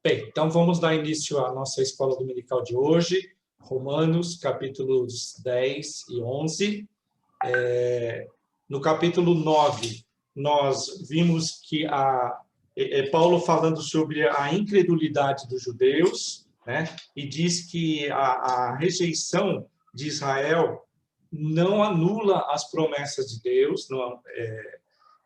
Bem, então vamos dar início à nossa escola dominical de hoje, Romanos, capítulos 10 e 11. No capítulo 9, nós vimos que Paulo falando sobre a incredulidade dos judeus, né? E diz que a rejeição de Israel não anula as promessas de Deus,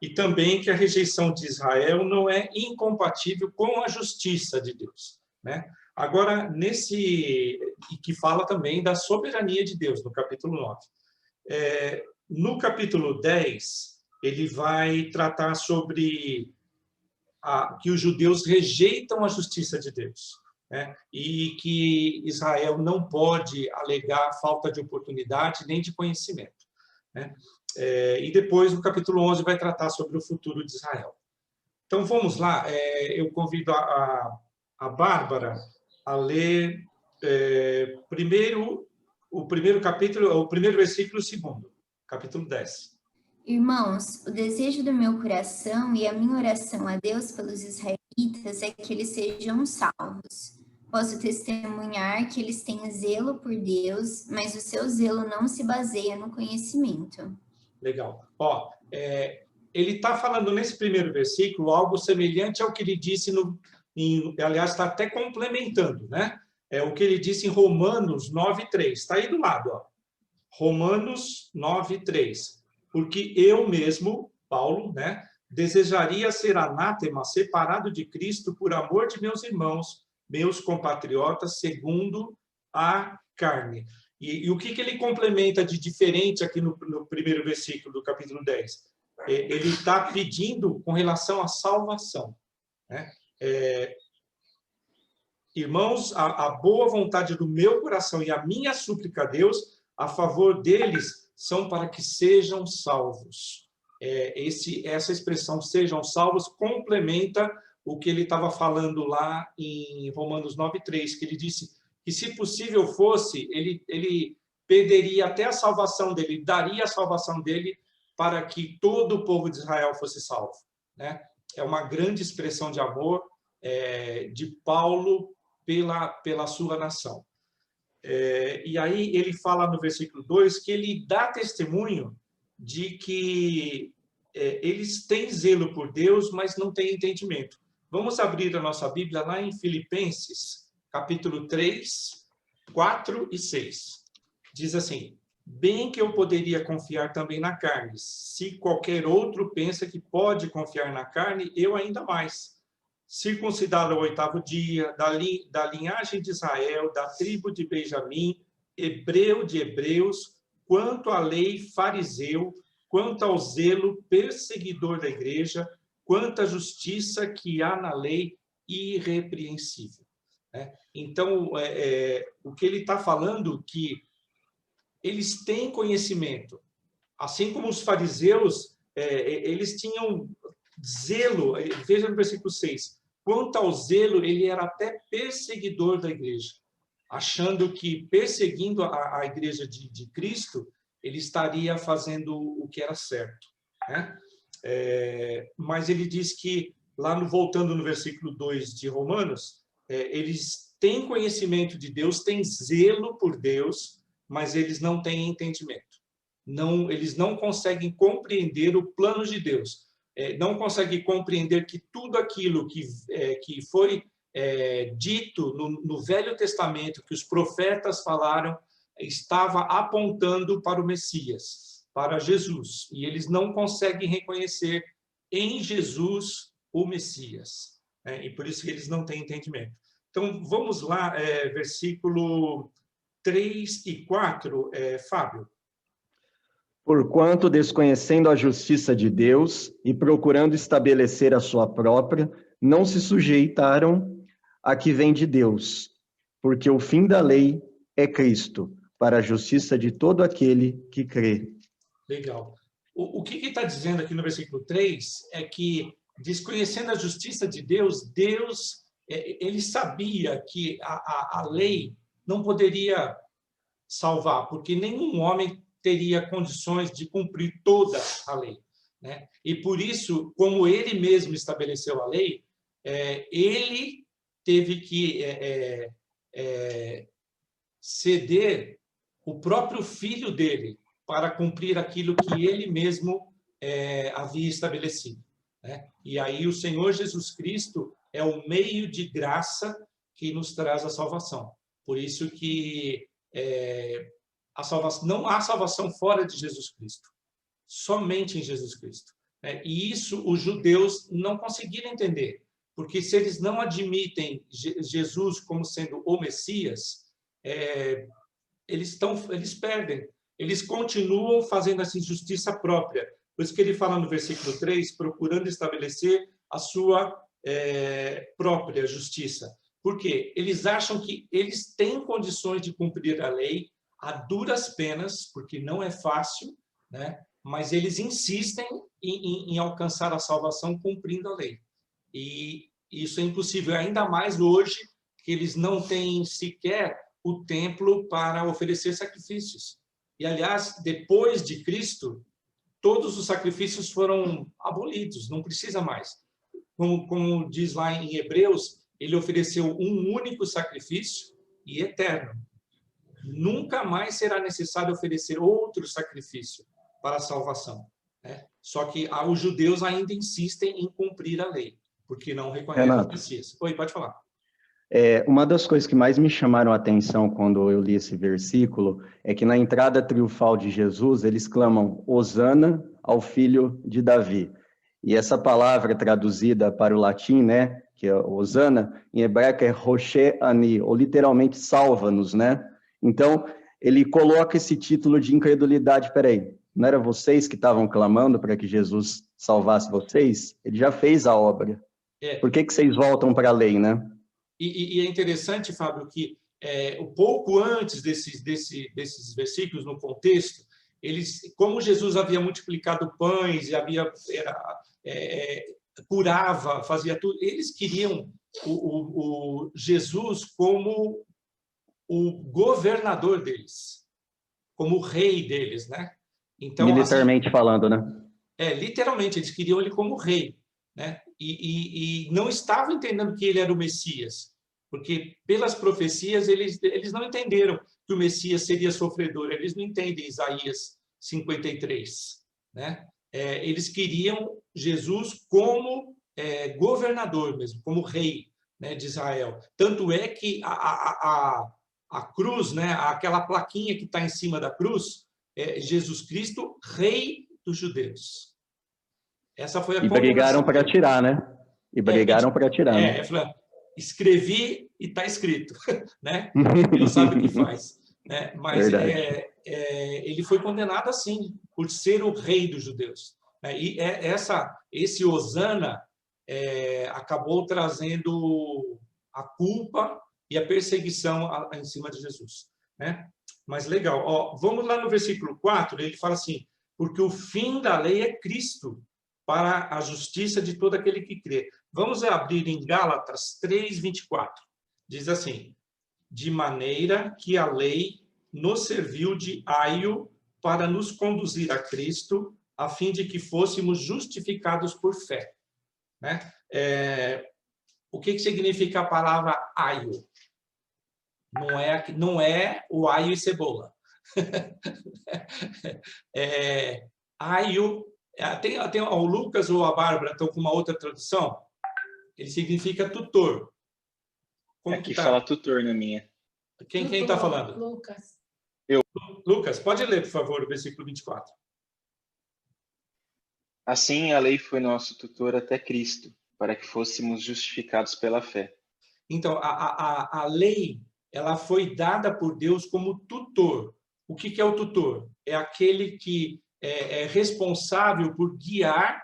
e também que a rejeição de Israel não é incompatível com a justiça de Deus, né? Agora, e que fala também da soberania de Deus, no capítulo 9. No capítulo 10, ele vai tratar sobre que os judeus rejeitam a justiça de Deus, né? E que Israel não pode alegar falta de oportunidade nem de conhecimento, né? E depois, no capítulo 11, vai tratar sobre o futuro de Israel. Então, vamos lá. Eu convido a Bárbara a ler primeiro o primeiro capítulo, o primeiro versículo, o segundo, capítulo 10. Irmãos, o desejo do meu coração e a minha oração a Deus pelos israelitas é que eles sejam salvos. Posso testemunhar que eles têm zelo por Deus, mas o seu zelo não se baseia no conhecimento. Legal. Ele está falando nesse primeiro versículo algo semelhante ao que ele disse aliás, está até complementando, né? O que ele disse em Romanos 9:3. Está aí do lado, ó. Romanos 9:3. Porque eu mesmo, Paulo, né, desejaria ser anátema, separado de Cristo por amor de meus irmãos, meus compatriotas, segundo a carne. E o que ele complementa de diferente aqui no primeiro versículo do capítulo 10? Ele está pedindo com relação à salvação, né? Irmãos, a boa vontade do meu coração e a minha súplica a Deus a favor deles são para que sejam salvos. Essa expressão, sejam salvos, complementa o que ele estava falando lá em Romanos 9:3, que ele disse que, se possível fosse, ele perderia até a salvação dele, daria a salvação dele para que todo o povo de Israel fosse salvo, né? É uma grande expressão de amor de Paulo pela sua nação. E aí ele fala no versículo 2 que ele dá testemunho de que eles têm zelo por Deus, mas não têm entendimento. Vamos abrir a nossa Bíblia lá em Filipenses, capítulo 3, 4 e 6. Diz assim: bem que eu poderia confiar também na carne. Se qualquer outro pensa que pode confiar na carne, eu ainda mais. Circuncidado ao 8º dia, da linhagem de Israel, da tribo de Benjamim, hebreu de hebreus, quanto à lei, fariseu, quanto ao zelo, perseguidor da igreja, quanto à justiça que há na lei, irrepreensível. Então, o que ele está falando, que eles têm conhecimento, assim como os fariseus, eles tinham zelo. Veja no versículo 6, quanto ao zelo, ele era até perseguidor da igreja, achando que, perseguindo a igreja de Cristo, ele estaria fazendo o que era certo, né? Mas ele diz que, voltando no versículo 2 de Romanos, eles têm conhecimento de Deus, têm zelo por Deus, mas eles não têm entendimento. Eles não conseguem compreender o plano de Deus. Não conseguem compreender que tudo aquilo que foi dito no Velho Testamento, que os profetas falaram, estava apontando para o Messias, para Jesus. E eles não conseguem reconhecer em Jesus o Messias, e por isso que eles não têm entendimento. Então, vamos lá, versículo 3 e 4, Fábio. Porquanto, desconhecendo a justiça de Deus e procurando estabelecer a sua própria, não se sujeitaram à que vem de Deus, porque o fim da lei é Cristo, para a justiça de todo aquele que crê. Legal. O que está dizendo aqui no versículo 3 é que, desconhecendo a justiça de Deus, ele sabia que a lei não poderia salvar, porque nenhum homem teria condições de cumprir toda a lei, né? E por isso, como ele mesmo estabeleceu a lei, ele teve que ceder o próprio filho dele para cumprir aquilo que ele mesmo havia estabelecido, né? E aí o Senhor Jesus Cristo é o meio de graça que nos traz a salvação. Por isso que a salvação, não há salvação fora de Jesus Cristo, somente em Jesus Cristo, né? E isso os judeus não conseguiram entender, porque se eles não admitem Jesus como sendo o Messias, eles perdem, eles continuam fazendo essa injustiça própria. Por isso que ele fala no versículo 3, procurando estabelecer a sua própria justiça. Por quê? Eles acham que eles têm condições de cumprir a lei a duras penas, porque não é fácil, né? Mas eles insistem em alcançar a salvação cumprindo a lei. E isso é impossível, ainda mais hoje, que eles não têm sequer o templo para oferecer sacrifícios. E, aliás, depois de Cristo, todos os sacrifícios foram abolidos, não precisa mais. Como diz lá em Hebreus, ele ofereceu um único sacrifício e eterno. Nunca mais será necessário oferecer outro sacrifício para a salvação, né? Só que os judeus ainda insistem em cumprir a lei, porque não reconhecem o Messias. Oi, pode falar. Uma das coisas que mais me chamaram a atenção quando eu li esse versículo é que na entrada triunfal de Jesus, eles clamam Hosana ao filho de Davi. E essa palavra traduzida para o latim, né, que é Hosana, em hebraico é Roche Ani, ou literalmente salva-nos, né? Então, ele coloca esse título de incredulidade, peraí, não era vocês que estavam clamando para que Jesus salvasse vocês? Ele já fez a obra. Por que vocês voltam para a lei, né? E é interessante, Fábio, que um pouco antes desses versículos, no contexto, como Jesus havia multiplicado pães e curava, fazia tudo, eles queriam o Jesus como o governador deles, como o rei deles, né? Então, militarmente assim, falando, né? Literalmente, eles queriam ele como rei, né? E não estavam entendendo que ele era o Messias, porque pelas profecias eles não entenderam que o Messias seria sofredor, eles não entendem Isaías 53, né? Eles queriam Jesus como governador mesmo, como rei, né, de Israel. Tanto é que a cruz, né, aquela plaquinha que está em cima da cruz, Jesus Cristo, rei dos judeus. Essa foi a E brigaram para tirar, né? E brigaram para tirar. Né? Escrevi e está escrito, né? Deus sabe o que faz, né? Mas ele foi condenado assim, por ser o rei dos judeus. E esse Hosana acabou trazendo a culpa e a perseguição em cima de Jesus, né? Mas legal, ó, vamos lá no versículo 4, ele fala assim, porque o fim da lei é Cristo, para a justiça de todo aquele que crê. Vamos abrir em Gálatas 3:24. Diz assim, de maneira que a lei nos serviu de aio para nos conduzir a Cristo, a fim de que fôssemos justificados por fé. Né? O que significa a palavra aio? Não é o alho e cebola. Aio, tem o Lucas ou a Bárbara estão com uma outra tradução? Ele significa tutor. Como aqui tá? Fala tutor na minha. Quem está falando? Lucas. Eu. Lucas, pode ler, por favor, o versículo 24. Assim, a lei foi nosso tutor até Cristo, para que fôssemos justificados pela fé. Então, a lei, ela foi dada por Deus como tutor. O que é o tutor? É aquele que é responsável por guiar,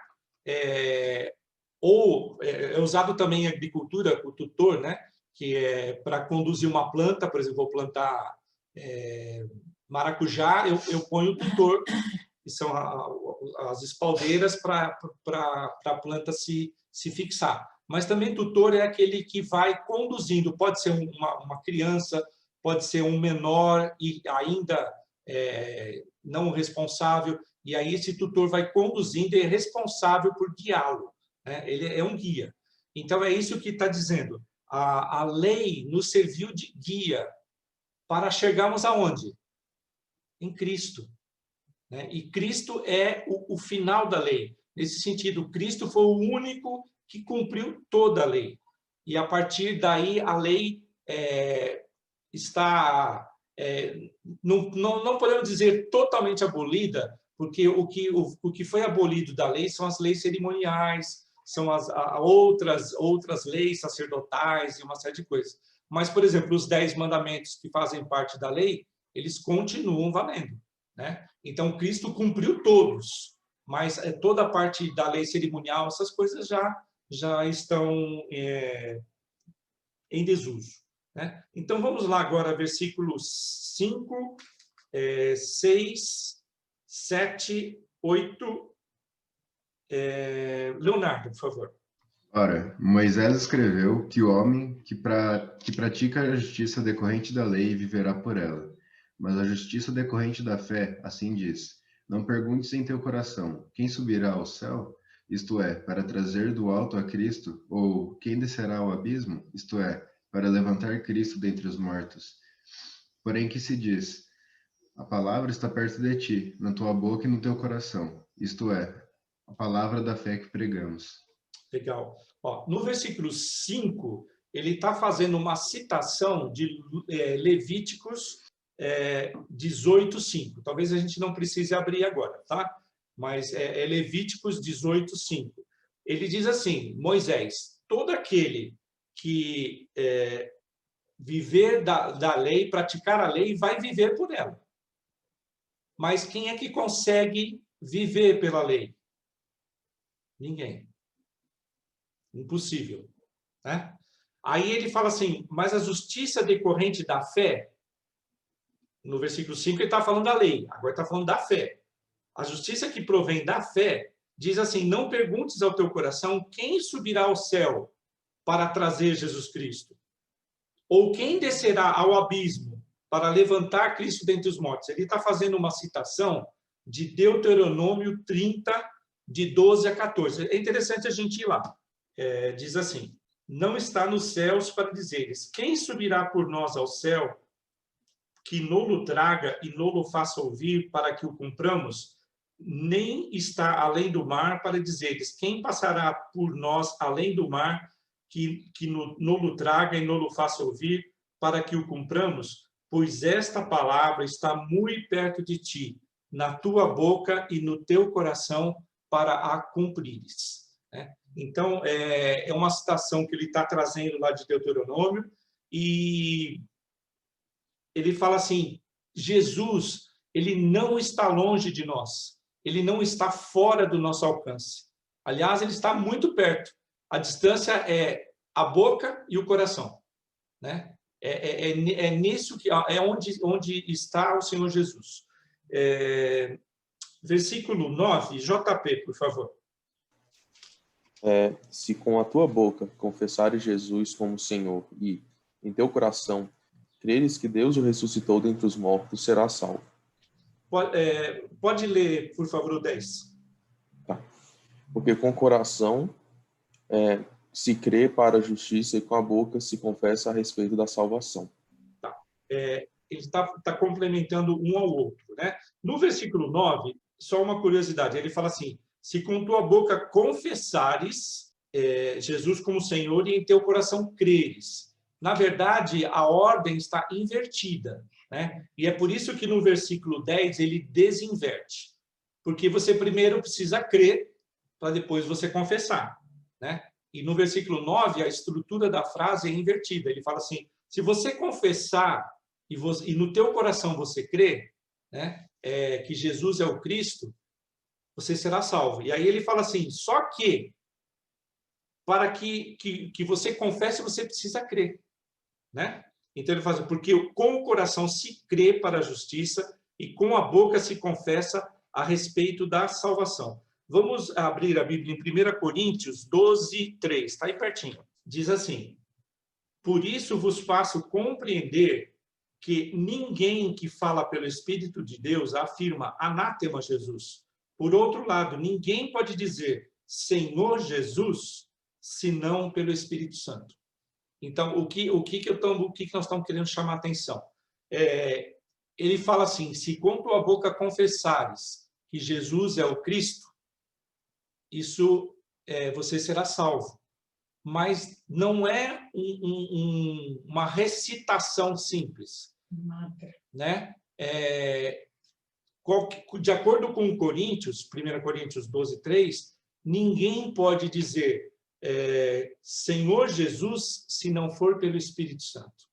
ou é usado também em agricultura, o tutor, né? Que é para conduzir uma planta, por exemplo, vou plantar maracujá, eu ponho o tutor, que são as espaldeiras para a planta se fixar. Mas também tutor é aquele que vai conduzindo, pode ser uma criança, pode ser um menor e ainda não responsável, e aí esse tutor vai conduzindo e é responsável por guiá-lo, né? Ele é um guia. Então, é isso que está dizendo. A lei nos serviu de guia para chegarmos aonde? Em Cristo, né? E Cristo é o final da lei. Nesse sentido, Cristo foi o único que cumpriu toda a lei. E a partir daí a lei está... não podemos dizer totalmente abolida, porque o que foi abolido da lei são as leis cerimoniais, são as outras leis sacerdotais e uma série de coisas. Mas, por exemplo, os 10 mandamentos que fazem parte da lei, eles continuam valendo, né? Então, Cristo cumpriu todos, mas toda a parte da lei cerimonial, essas coisas já estão em desuso, né? Então, vamos lá agora, versículos 5, 6, 7, 8. Leonardo, por favor. Ora, Moisés escreveu que o homem que pratica a justiça decorrente da lei viverá por ela. Mas a justiça decorrente da fé, assim diz: não perguntes em teu coração, quem subirá ao céu? Isto é, para trazer do alto a Cristo, ou quem descerá ao abismo? Isto é, para levantar Cristo dentre os mortos. Porém que se diz: a palavra está perto de ti, na tua boca e no teu coração. Isto é, a palavra da fé que pregamos. Legal. Ó, no versículo 5, ele está fazendo uma citação de Levíticos 18:5. Talvez a gente não precise abrir agora, tá? Mas é Levíticos 18:5. Ele diz assim: Moisés, todo aquele que viver da lei, praticar a lei, vai viver por ela. Mas quem é que consegue viver pela lei? Ninguém. Impossível, né? Aí ele fala assim, mas a justiça decorrente da fé, no versículo 5 ele está falando da lei, agora está falando da fé. A justiça que provém da fé diz assim: não perguntes ao teu coração quem subirá ao céu para trazer Jesus Cristo, ou quem descerá ao abismo para levantar Cristo dentre os mortos. Ele está fazendo uma citação de Deuteronômio 30, de 12 a 14. É interessante a gente ir lá. Diz assim: não está nos céus para dizeres, quem subirá por nós ao céu, que nolo traga e nolo faça ouvir para que o cumpramos, nem está além do mar para dizeres, quem passará por nós além do mar, que nolo traga e nolo faça ouvir para que o cumpramos, pois esta palavra está muito perto de ti, na tua boca e no teu coração, para a cumprires. Então, é uma citação que ele está trazendo lá de Deuteronômio, e ele fala assim: Jesus, ele não está longe de nós, ele não está fora do nosso alcance. Aliás, ele está muito perto. A distância é a boca e o coração, né? Nisso que é onde está o Senhor Jesus. Versículo 9, JP, por favor. Se com a tua boca confessares Jesus como Senhor e, em teu coração, creres que Deus o ressuscitou dentre os mortos, serás salvo. Pode ler, por favor, o 10. Tá. Porque com o coração se crê para a justiça e com a boca se confessa a respeito da salvação. Tá. Ele está complementando um ao outro, né? No versículo 9, só uma curiosidade, ele fala assim: se com tua boca confessares Jesus como Senhor e em teu coração creres. Na verdade, a ordem está invertida, né? E é por isso que no versículo 10 ele desinverte. Porque você primeiro precisa crer para depois você confessar, né? E no versículo 9, a estrutura da frase é invertida. Ele fala assim: se você confessar e no teu coração você crer, né, que Jesus é o Cristo, você será salvo. E aí ele fala assim: só que para que você confesse, você precisa crer, né? Então ele fala assim: porque com o coração se crê para a justiça e com a boca se confessa a respeito da salvação. Vamos abrir a Bíblia em 1 Coríntios 12, 3. Está aí pertinho. Diz assim: por isso vos faço compreender que ninguém que fala pelo Espírito de Deus afirma anátema Jesus. Por outro lado, ninguém pode dizer Senhor Jesus, senão pelo Espírito Santo. Então, o que nós estamos querendo chamar a atenção? Ele fala assim, se com tua boca confessares que Jesus é o Cristo, isso você será salvo. Mas não é uma recitação simples. Né? De acordo com Coríntios, 1 Coríntios 12:3, ninguém pode dizer Senhor Jesus se não for pelo Espírito Santo.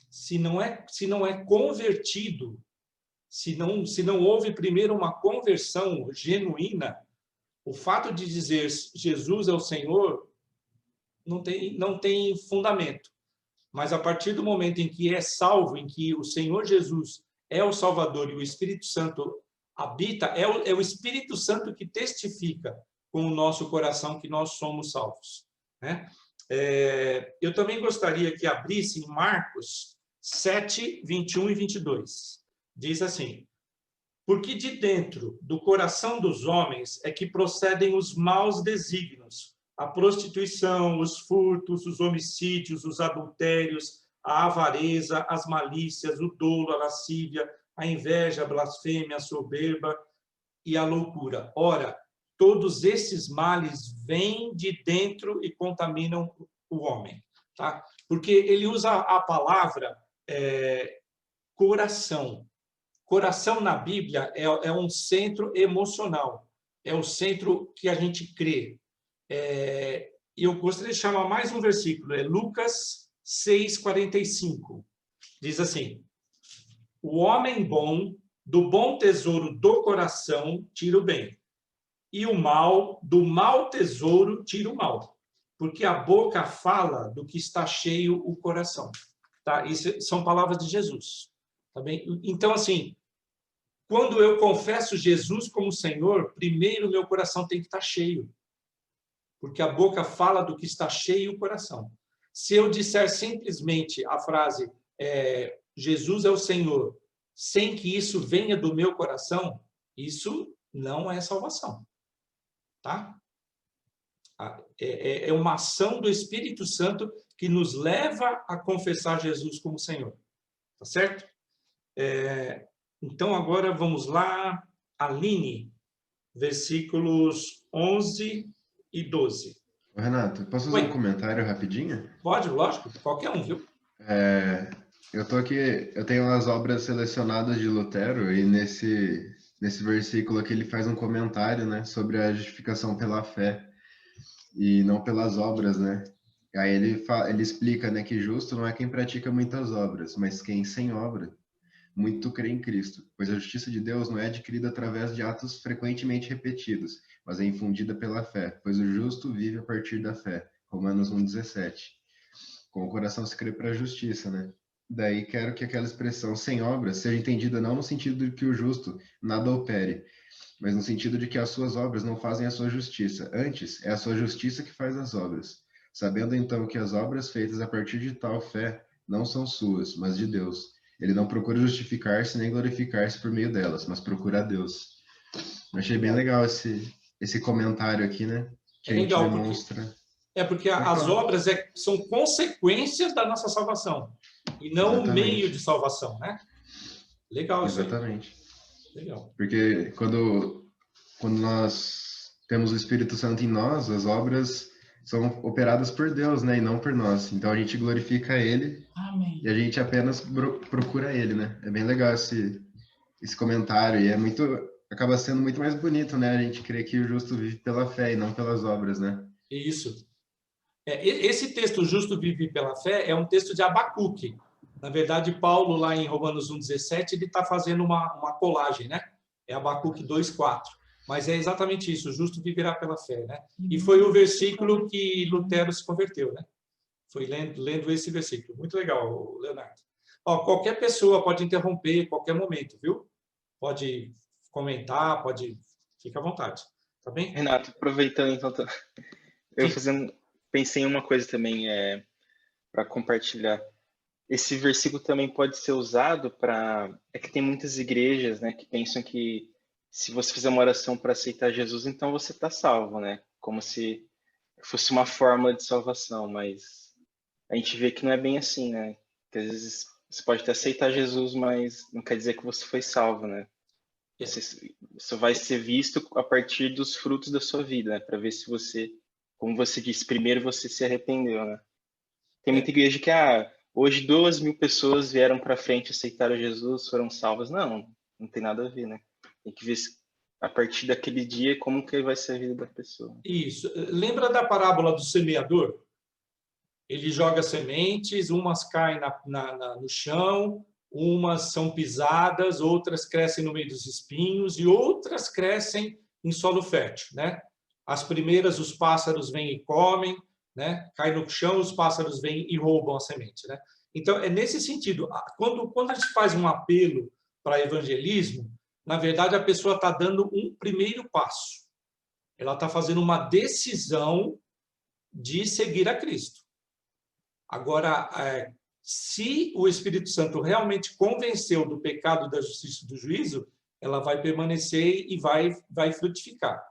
Se não é convertido, se não houve primeiro uma conversão genuína, o fato de dizer Jesus é o Senhor não tem fundamento. Mas a partir do momento em que é salvo, em que o Senhor Jesus é o Salvador e o Espírito Santo habita, é o Espírito Santo que testifica com o nosso coração que nós somos salvos. Né? Eu também gostaria que abrisse em Marcos 7, 21 e 22. Diz assim, porque de dentro do coração dos homens é que procedem os maus desígnios, a prostituição, os furtos, os homicídios, os adultérios, a avareza, as malícias, o dolo, a lascívia, a inveja, a blasfêmia, a soberba e a loucura. Ora, todos esses males vêm de dentro e contaminam o homem. Tá? Porque ele usa a palavra coração. Coração na Bíblia é um centro emocional, é o centro que a gente crê. Eu gostaria de chamar mais um versículo, Lucas 6:45. Diz assim, o homem bom, do bom tesouro do coração, tira o bem, e o mal, do mau tesouro, tira o mal, porque a boca fala do que está cheio o coração. Tá? Isso são palavras de Jesus. Tá bem? Então, assim, quando eu confesso Jesus como Senhor, primeiro meu coração tem que estar cheio. Porque a boca fala do que está cheio o coração. Se eu disser simplesmente a frase Jesus é o Senhor, sem que isso venha do meu coração, isso não é salvação. Tá? É uma ação do Espírito Santo que nos leva a confessar Jesus como Senhor. Tá certo? Então, agora vamos lá, Aline, versículos 11 e 12. Renato, posso fazer um comentário rapidinho? Pode, lógico, qualquer um, viu? Eu tô aqui, eu tenho as obras selecionadas de Lutero e nesse versículo aqui ele faz um comentário, né, sobre a justificação pela fé e não pelas obras, né? Aí ele explica, né, que justo não é quem pratica muitas obras, mas quem sem obra muito crê em Cristo, pois a justiça de Deus não é adquirida através de atos frequentemente repetidos, mas é infundida pela fé, pois o justo vive a partir da fé. Romanos 1,17. Com o coração se crê para a justiça, né? Daí quero que aquela expressão sem obras seja entendida não no sentido de que o justo nada opere, mas no sentido de que as suas obras não fazem a sua justiça. Antes, é a sua justiça que faz as obras. Sabendo então que as obras feitas a partir de tal fé não são suas, mas de Deus. Ele não procura justificar-se nem glorificar-se por meio delas, mas procura a Deus. Eu achei bem legal esse comentário aqui, né? Que a gente demonstra. Porque as obras são consequências da nossa salvação e não o meio de salvação, né? Legal isso. Exatamente. Aí. Legal. Porque quando nós temos o Espírito Santo em nós, as obras são operadas por Deus, né? E não por nós. Então a gente glorifica Ele. Amém. E a gente apenas procura Ele, né? É bem legal esse comentário e acaba sendo muito mais bonito, né? A gente crê que o justo vive pela fé e não pelas obras, né? Isso. Esse texto, justo vive pela fé, é um texto de Abacuque. Na verdade, Paulo, lá em Romanos 1,17, ele está fazendo uma colagem, né? É Abacuque 2,4. Mas é exatamente isso, o justo viverá pela fé, né? E foi o versículo que Lutero se converteu, né? Foi lendo esse versículo. Muito legal, Leonardo. Qualquer pessoa pode interromper em qualquer momento, viu? Pode comentar, fica à vontade. Tá bem? Renato, aproveitando, então, pensei em uma coisa também para compartilhar. Esse versículo também pode ser usado para... É que tem muitas igrejas, né, que pensam que se você fizer uma oração para aceitar Jesus, então você está salvo, né? Como se fosse uma fórmula de salvação, mas a gente vê que não é bem assim, né? Que às vezes você pode até aceitar Jesus, mas não quer dizer que você foi salvo, né? Isso vai ser visto a partir dos frutos da sua vida, né? Para ver se você, como você disse, primeiro você se arrependeu, né? Tem muita igreja que, hoje 2.000 pessoas vieram para frente, aceitaram Jesus, foram salvas. Não tem nada a ver, né? Tem que ver a partir daquele dia como que vai ser a vida da pessoa. Isso. Lembra da parábola do semeador? Ele joga sementes, umas caem no chão, umas são pisadas, outras crescem no meio dos espinhos e outras crescem em solo fértil, né? As primeiras, os pássaros vêm e comem, né? Cai no chão, os pássaros vêm e roubam a semente, né? Então, é nesse sentido. Quando a gente faz um apelo para evangelismo, na verdade, a pessoa está dando um primeiro passo. Ela está fazendo uma decisão de seguir a Cristo. Agora, se o Espírito Santo realmente convenceu do pecado, da justiça e do juízo, ela vai permanecer e vai frutificar.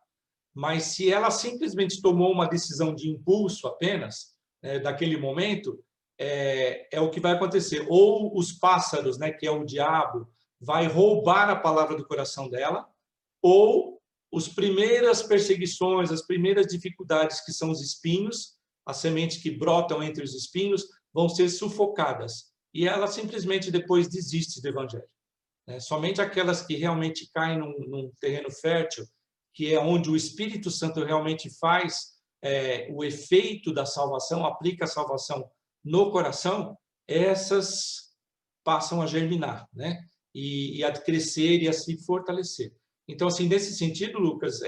Mas se ela simplesmente tomou uma decisão de impulso apenas, daquele momento, é o que vai acontecer. Ou os pássaros, né, que é o diabo, vai roubar a palavra do coração dela, ou as primeiras perseguições, as primeiras dificuldades, que são os espinhos, as sementes que brotam entre os espinhos, vão ser sufocadas. E ela simplesmente depois desiste do evangelho. Somente aquelas que realmente caem num terreno fértil, que é onde o Espírito Santo realmente faz o efeito da salvação, aplica a salvação no coração, essas passam a germinar, né? E a crescer e a se fortalecer. Então, assim, nesse sentido, Lucas,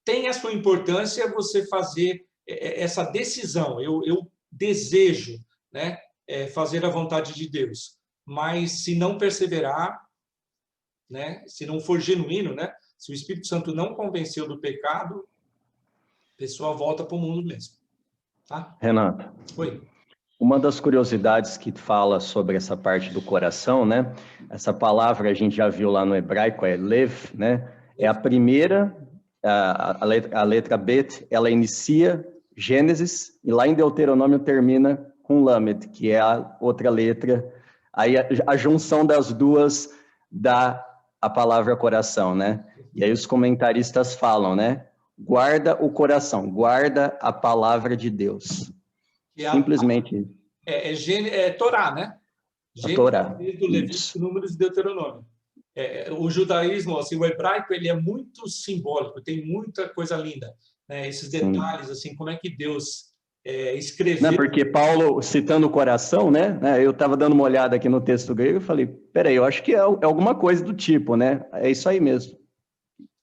tem a sua importância você fazer essa decisão. Eu desejo, né, fazer a vontade de Deus, mas se não perseverar, né, se não for genuíno, né, se o Espírito Santo não convenceu do pecado, a pessoa volta para o mundo mesmo. Tá? Renato. Oi. Uma das curiosidades que fala sobre essa parte do coração, né? Essa palavra a gente já viu lá no hebraico, é lev, né? É a primeira, a letra Bet, ela inicia Gênesis, e lá em Deuteronômio termina com Lamed, que é a outra letra. Aí a junção das duas dá a palavra coração, né? E aí os comentaristas falam, né? Guarda o coração, guarda a palavra de Deus. Simplesmente. É Torá, né? A Torá. Do Levítico, Números e Deuteronômio. O judaísmo, assim, o hebraico, ele é muito simbólico, tem muita coisa linda, né? Esses detalhes, assim, como é que Deus escreveu. Não, porque Paulo, citando o coração, né? Eu estava dando uma olhada aqui no texto grego e falei, peraí, eu acho que é alguma coisa do tipo, né? É isso aí mesmo.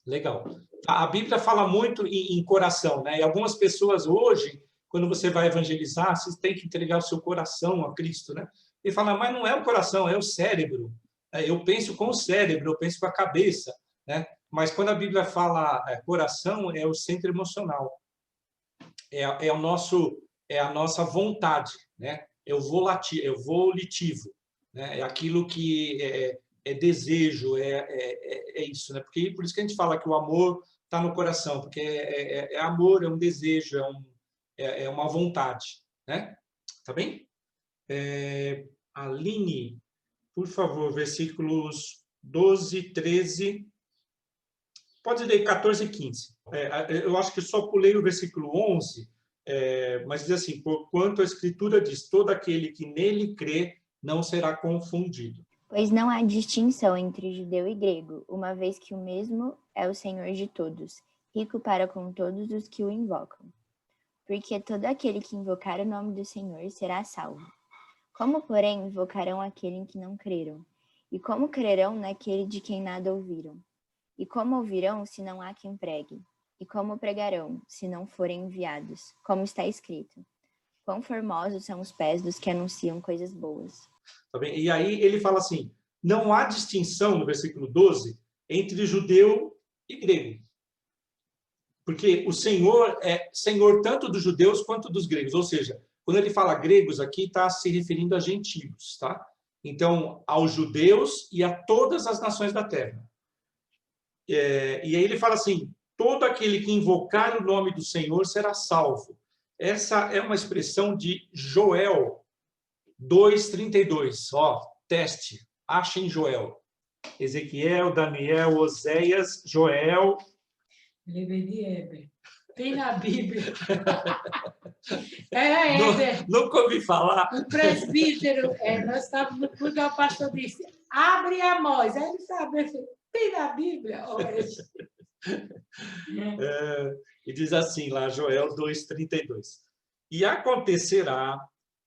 Legal. A Bíblia fala muito em coração, né? E algumas pessoas hoje, quando você vai evangelizar, você tem que entregar o seu coração a Cristo, né? Ele fala, mas não é o coração, é o cérebro. Eu penso com o cérebro, eu penso com a cabeça, né? Mas quando a Bíblia fala coração, é o centro emocional. É a nossa vontade, né? É o volitivo, né? É aquilo que é desejo, é isso, né? Por isso que a gente fala que o amor está no coração, porque é amor, é um desejo, é uma vontade, né? Tá bem? Aline, por favor, versículos 12, 13, pode ler 14 e 15. Eu acho que só pulei o versículo 11, mas diz assim, porquanto a Escritura diz, todo aquele que nele crê não será confundido. Pois não há distinção entre judeu e grego, uma vez que o mesmo é o Senhor de todos, rico para com todos os que o invocam. Porque todo aquele que invocar o nome do Senhor será salvo. Como, porém, invocarão aquele em que não creram? E como crerão naquele de quem nada ouviram? E como ouvirão, se não há quem pregue? E como pregarão, se não forem enviados? Como está escrito, quão formosos são os pés dos que anunciam coisas boas. Tá bem? E aí ele fala assim, não há distinção, no versículo 12, entre judeu e grego. Porque o Senhor é Senhor tanto dos judeus quanto dos gregos. Ou seja, quando ele fala gregos aqui, está se referindo a gentios, tá? Então, aos judeus e a todas as nações da terra. E aí ele fala assim, todo aquele que invocar o nome do Senhor será salvo. Essa é uma expressão de Joel 2:32. Ó, teste, achem Joel. Ezequiel, Daniel, Oséias, Joel. Lembrei de Heber. Tem na Bíblia. Heber. Nunca ouvi falar. O presbítero, nós estávamos no culto, o pastor disse, abre Amós. Aí ele sabe, tem na Bíblia. E diz assim lá, Joel 2:32. E acontecerá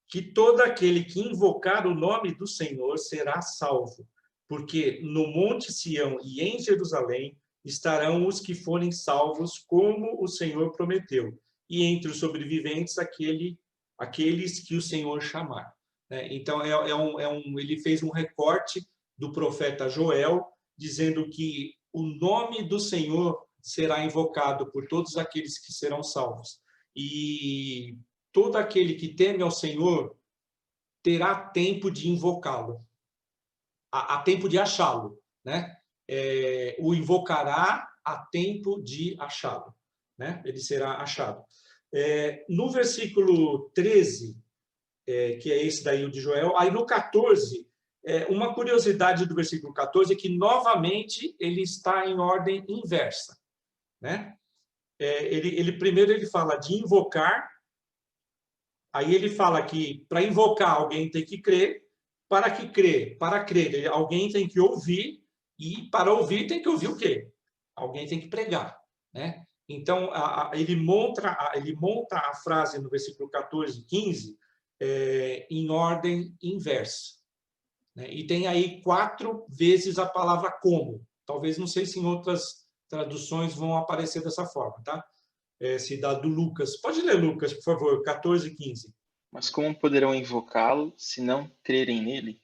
que todo aquele que invocar o nome do Senhor será salvo, porque no Monte Sião e em Jerusalém estarão os que forem salvos, como o Senhor prometeu, e entre os sobreviventes aqueles que o Senhor chamar. Então, ele fez um recorte do profeta Joel, dizendo que o nome do Senhor será invocado por todos aqueles que serão salvos. E todo aquele que teme ao Senhor terá tempo de invocá-lo, há tempo de achá-lo, né? O invocará a tempo de achá-lo, né? Ele será achado. No versículo 13, que é esse daí, o de Joel, aí no 14, uma curiosidade do versículo 14 é que, novamente, ele está em ordem inversa, né? Primeiro ele fala de invocar, aí ele fala que para invocar alguém tem que crer, para crer, alguém tem que ouvir, e para ouvir tem que ouvir o quê? Alguém tem que pregar, né? Então, ele monta a frase no versículo 14 e 15 em ordem inversa, né? E tem aí 4 vezes a palavra como. Talvez, não sei se em outras traduções vão aparecer dessa forma, tá? Se dá do Lucas. Pode ler, Lucas, por favor, 14 e 15. Mas como poderão invocá-lo se não crerem nele?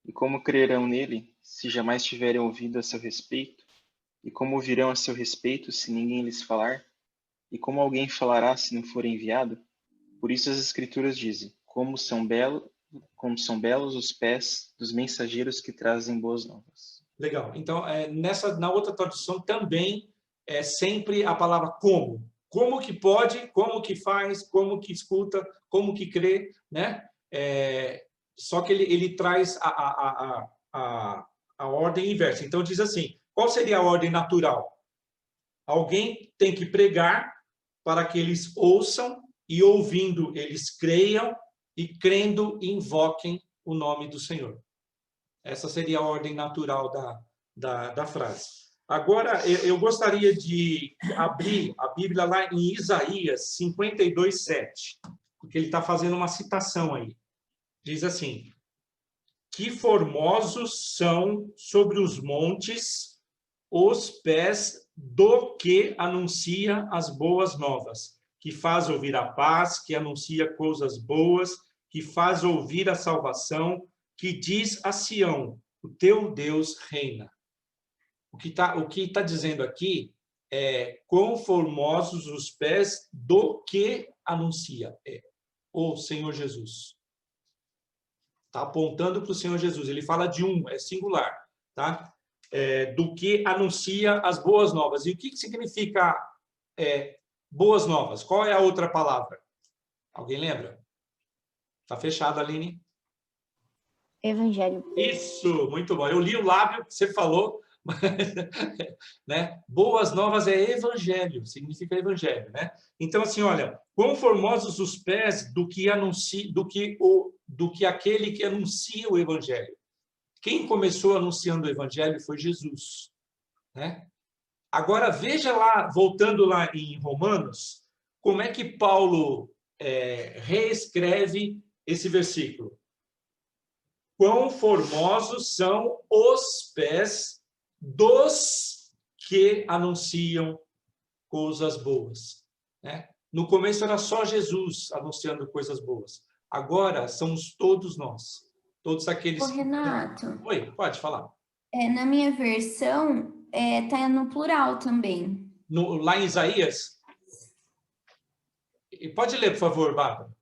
E como crerão nele se jamais tiverem ouvido a seu respeito? E como ouvirão a seu respeito se ninguém lhes falar? E como alguém falará se não for enviado? Por isso as Escrituras dizem, como são belos os pés dos mensageiros que trazem boas novas. Legal. Então, na outra tradução também é sempre a palavra como. Como que pode, como que faz, como que escuta, como que crê, né? Só que ele traz a ordem inversa. Então, diz assim, qual seria a ordem natural? Alguém tem que pregar para que eles ouçam e, ouvindo, eles creiam e, crendo, invoquem o nome do Senhor. Essa seria a ordem natural da frase. Agora, eu gostaria de abrir a Bíblia lá em Isaías 52:7, porque ele está fazendo uma citação aí. Diz assim, que formosos são sobre os montes os pés do que anuncia as boas novas, que faz ouvir a paz, que anuncia coisas boas, que faz ouvir a salvação, que diz a Sião, o teu Deus reina. O que está dizendo aqui é quão formosos os pés do que anuncia o Senhor Jesus. Está apontando para o Senhor Jesus. Ele fala de é singular, tá? Do que anuncia as boas novas. E o que significa boas novas? Qual é a outra palavra? Alguém lembra? Está fechado, Aline? Evangelho. Isso, muito bom. Eu li o lábio que você falou, né? Boas novas é evangelho, significa evangelho, né? Então, assim, olha, quão formosos os pés do que aquele que anuncia o evangelho. Quem começou anunciando o evangelho foi Jesus, né? Agora, veja lá, voltando lá em Romanos, como é que Paulo reescreve esse versículo. Quão formosos são os pés dos que anunciam coisas boas, né? No começo era só Jesus anunciando coisas boas. Agora somos todos nós. Todos aqueles... Ô, Renato. Oi, pode falar. Na minha versão, tá no plural também. Lá em Isaías? Pode ler, por favor, Bárbara.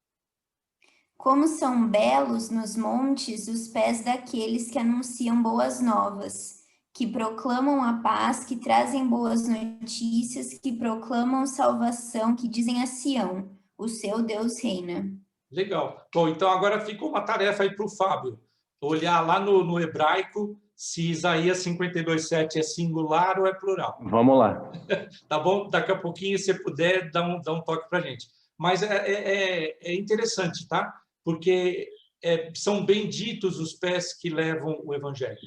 Como são belos nos montes os pés daqueles que anunciam boas novas, que proclamam a paz, que trazem boas notícias, que proclamam salvação, que dizem a Sião, o seu Deus reina. Legal. Bom, então agora ficou uma tarefa aí para o Fábio. Olhar lá no hebraico se Isaías 52:7 é singular ou é plural. Vamos lá. Tá bom? Daqui a pouquinho, se puder, dá um toque para a gente. Mas é interessante, tá? Porque são benditos os pés que levam o evangelho.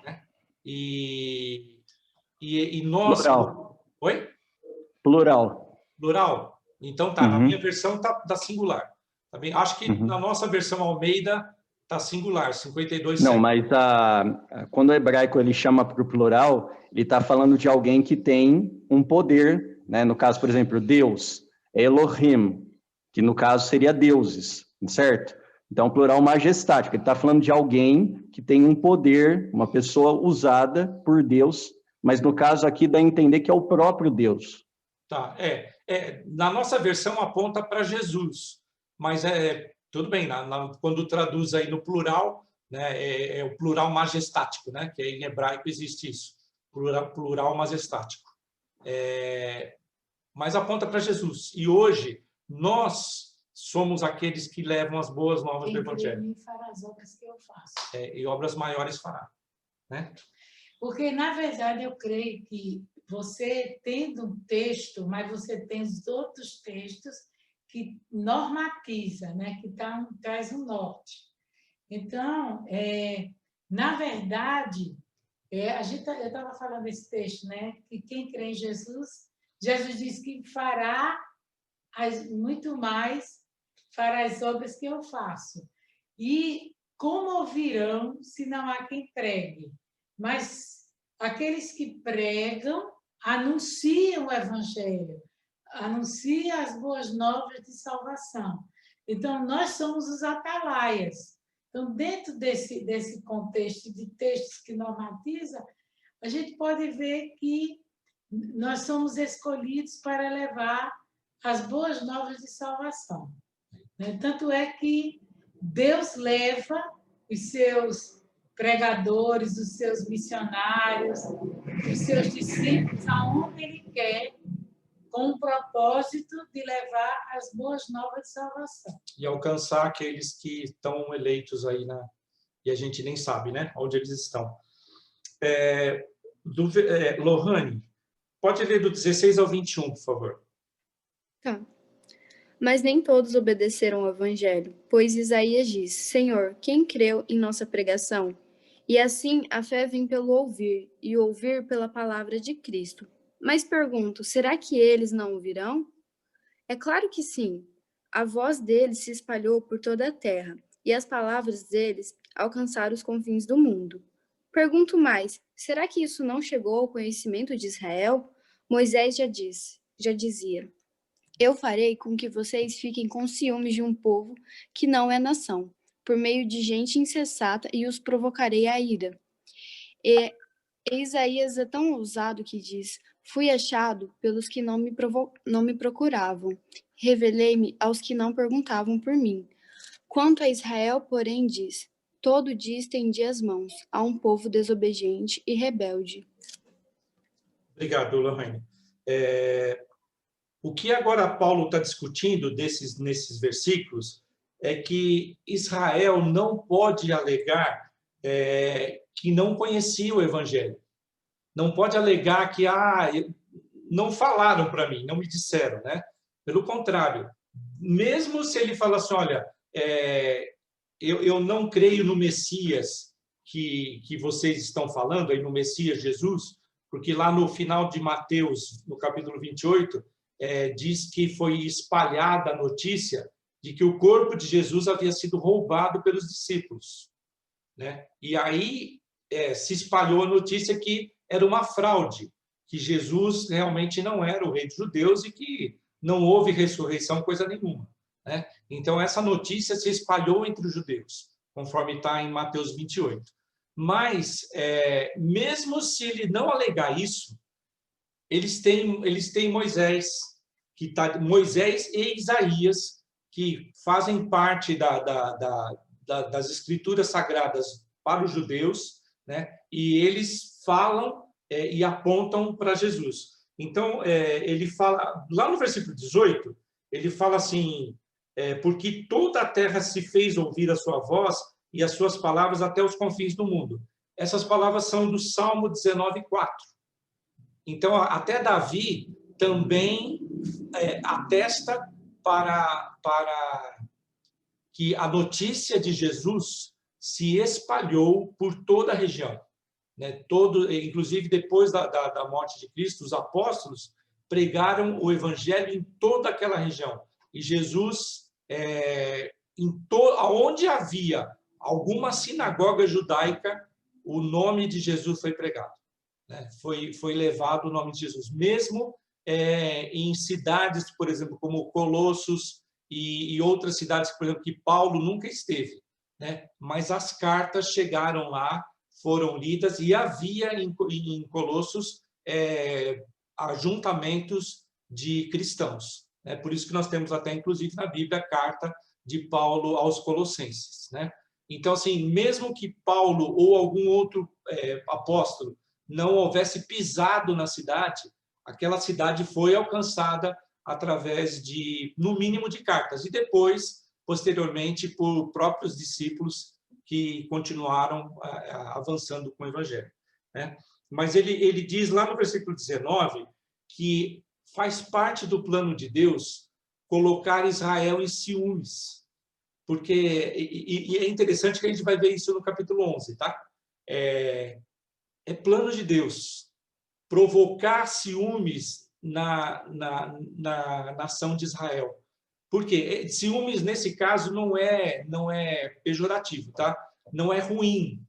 Né? E nós... Plural. Oi? Plural. Plural? Então tá, na minha versão tá singular. Tá bem? Acho que na nossa versão Almeida tá singular, 52:7. Não, mas quando o hebraico ele chama para o plural, ele está falando de alguém que tem um poder, né? No caso, por exemplo, Deus, Elohim, que no caso seria deuses, certo? Então, plural majestático, ele está falando de alguém que tem um poder, uma pessoa usada por Deus, mas no caso aqui dá a entender que é o próprio Deus. Tá, na nossa versão aponta para Jesus, mas tudo bem, quando traduz aí no plural, né, é o plural majestático, né, que em hebraico existe isso, plural majestático. Mas aponta para Jesus. E hoje, nós somos aqueles que levam as boas novas do Evangelho. Quem crê em mim fará as obras que eu faço. E obras maiores fará. Né? Porque, na verdade, eu creio que você tendo um texto, mas você tem os outros textos que normatiza, né? Que traz um norte. Então, na verdade, eu estava falando desse texto, né? Que quem crê em Jesus, Jesus diz que fará muito mais, fará as obras que eu faço. E como ouvirão se não há quem pregue? Mas aqueles que pregam anunciam o evangelho, anunciam as boas novas de salvação. Então, nós somos os atalaias. Então, dentro desse contexto de textos que normatizam, a gente pode ver que nós somos escolhidos para levar as boas novas de salvação. Tanto é que Deus leva os seus pregadores, os seus missionários, os seus discípulos aonde Ele quer, com o propósito de levar as boas novas de salvação. E alcançar aqueles que estão eleitos aí, e a gente nem sabe, né, onde eles estão. Lohane, pode ler do 16 ao 21, por favor. Tá. Mas nem todos obedeceram ao evangelho, pois Isaías diz: Senhor, quem creu em nossa pregação? E assim a fé vem pelo ouvir, e ouvir pela palavra de Cristo. Mas pergunto, será que eles não ouvirão? É claro que sim. A voz deles se espalhou por toda a terra, e as palavras deles alcançaram os confins do mundo. Pergunto mais, será que isso não chegou ao conhecimento de Israel? Moisés já dizia: Eu farei com que vocês fiquem com ciúmes de um povo que não é nação, por meio de gente insensata, e os provocarei à ira. E Isaías é tão ousado que diz: Fui achado pelos que não me procuravam, revelei-me aos que não perguntavam por mim. Quanto a Israel, porém, diz: Todo dia estendi as mãos a um povo desobediente e rebelde. Obrigado, Lohane. O que agora Paulo está discutindo nesses versículos é que Israel não pode alegar que não conhecia o Evangelho. Não pode alegar que não falaram para mim, não me disseram, né? Pelo contrário, mesmo se ele fala assim, olha, eu não creio no Messias que vocês estão falando, aí no Messias Jesus, porque lá no final de Mateus, no capítulo 28, diz que foi espalhada a notícia de que o corpo de Jesus havia sido roubado pelos discípulos, né? E aí se espalhou a notícia que era uma fraude, que Jesus realmente não era o rei dos judeus e que não houve ressurreição, coisa nenhuma, né? Então, essa notícia se espalhou entre os judeus, conforme está em Mateus 28. Mas, mesmo se ele não alegar isso, eles têm Moisés, Moisés e Isaías, que fazem parte das escrituras sagradas para os judeus, né? E eles falam e apontam para Jesus. Então, ele fala, lá no versículo 18, ele fala assim, porque toda a terra se fez ouvir a sua voz e as suas palavras até os confins do mundo. Essas palavras são do Salmo 19:4. Então, até Davi também atesta para que a notícia de Jesus se espalhou por toda a região, né? Inclusive, depois da morte de Cristo, os apóstolos pregaram o evangelho em toda aquela região. E Jesus, onde havia alguma sinagoga judaica, o nome de Jesus foi pregado, né? Foi levado o nome de Jesus. Mesmo em cidades, por exemplo, como Colossos e outras cidades, por exemplo, que Paulo nunca esteve, né? Mas as cartas chegaram lá, foram lidas, e havia em Colossos ajuntamentos de cristãos, né? Por isso que nós temos até, inclusive, na Bíblia, a carta de Paulo aos Colossenses, né? Então, assim, mesmo que Paulo ou algum outro apóstolo não houvesse pisado na cidade, aquela cidade foi alcançada através de, no mínimo, de cartas, e depois, posteriormente, por próprios discípulos que continuaram avançando com o evangelho, né? Mas ele diz lá no versículo 19 que faz parte do plano de Deus colocar Israel em ciúmes, porque, e é interessante que a gente vai ver isso no capítulo 11, tá? É plano de Deus provocar ciúmes na nação de Israel. Por quê? Ciúmes, nesse caso, não é pejorativo, tá? Não é ruim.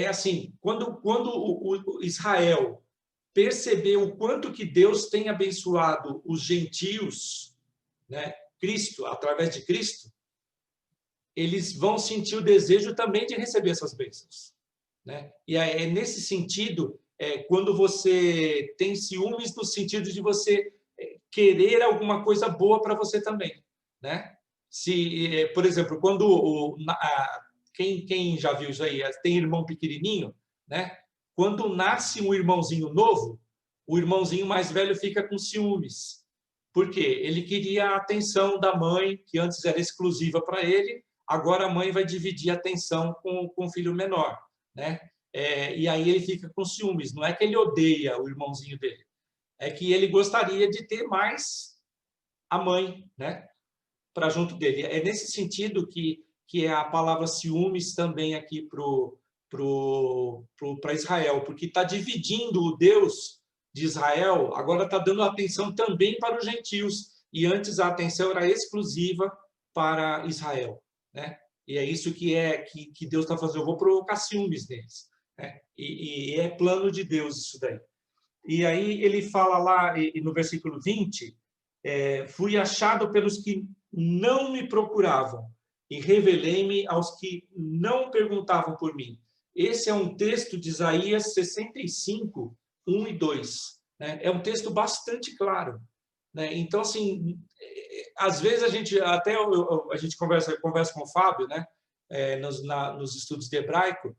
Assim, quando o Israel percebeu o quanto que Deus tem abençoado os gentios, né? Cristo, através de Cristo, eles vão sentir o desejo também de receber essas bênçãos, né? E é nesse sentido, quando você tem ciúmes, no sentido de você querer alguma coisa boa para você também, né? Se, por exemplo, quando quem já viu isso aí, tem irmão pequenininho, né? Quando nasce um irmãozinho novo, o irmãozinho mais velho fica com ciúmes. Por quê? Ele queria a atenção da mãe, que antes era exclusiva para ele, agora a mãe vai dividir a atenção com o filho menor, né? E aí ele fica com ciúmes. Não é que ele odeia o irmãozinho dele, é que ele gostaria de ter mais a mãe, né, para junto dele. É nesse sentido que é a palavra ciúmes também aqui para Israel, porque está dividindo o Deus de Israel, agora está dando atenção também para os gentios, e antes a atenção era exclusiva para Israel, né? E é isso que Deus está fazendo. Eu vou provocar ciúmes neles, né? E é plano de Deus isso daí. E aí ele fala lá no versículo 20, fui achado pelos que não me procuravam e revelei-me aos que não perguntavam por mim. Esse é um texto de Isaías 65, 1 e 2. Né? É um texto bastante claro, né? Então, assim, às vezes a gente conversa com o Fábio, né? Nos estudos de hebraico,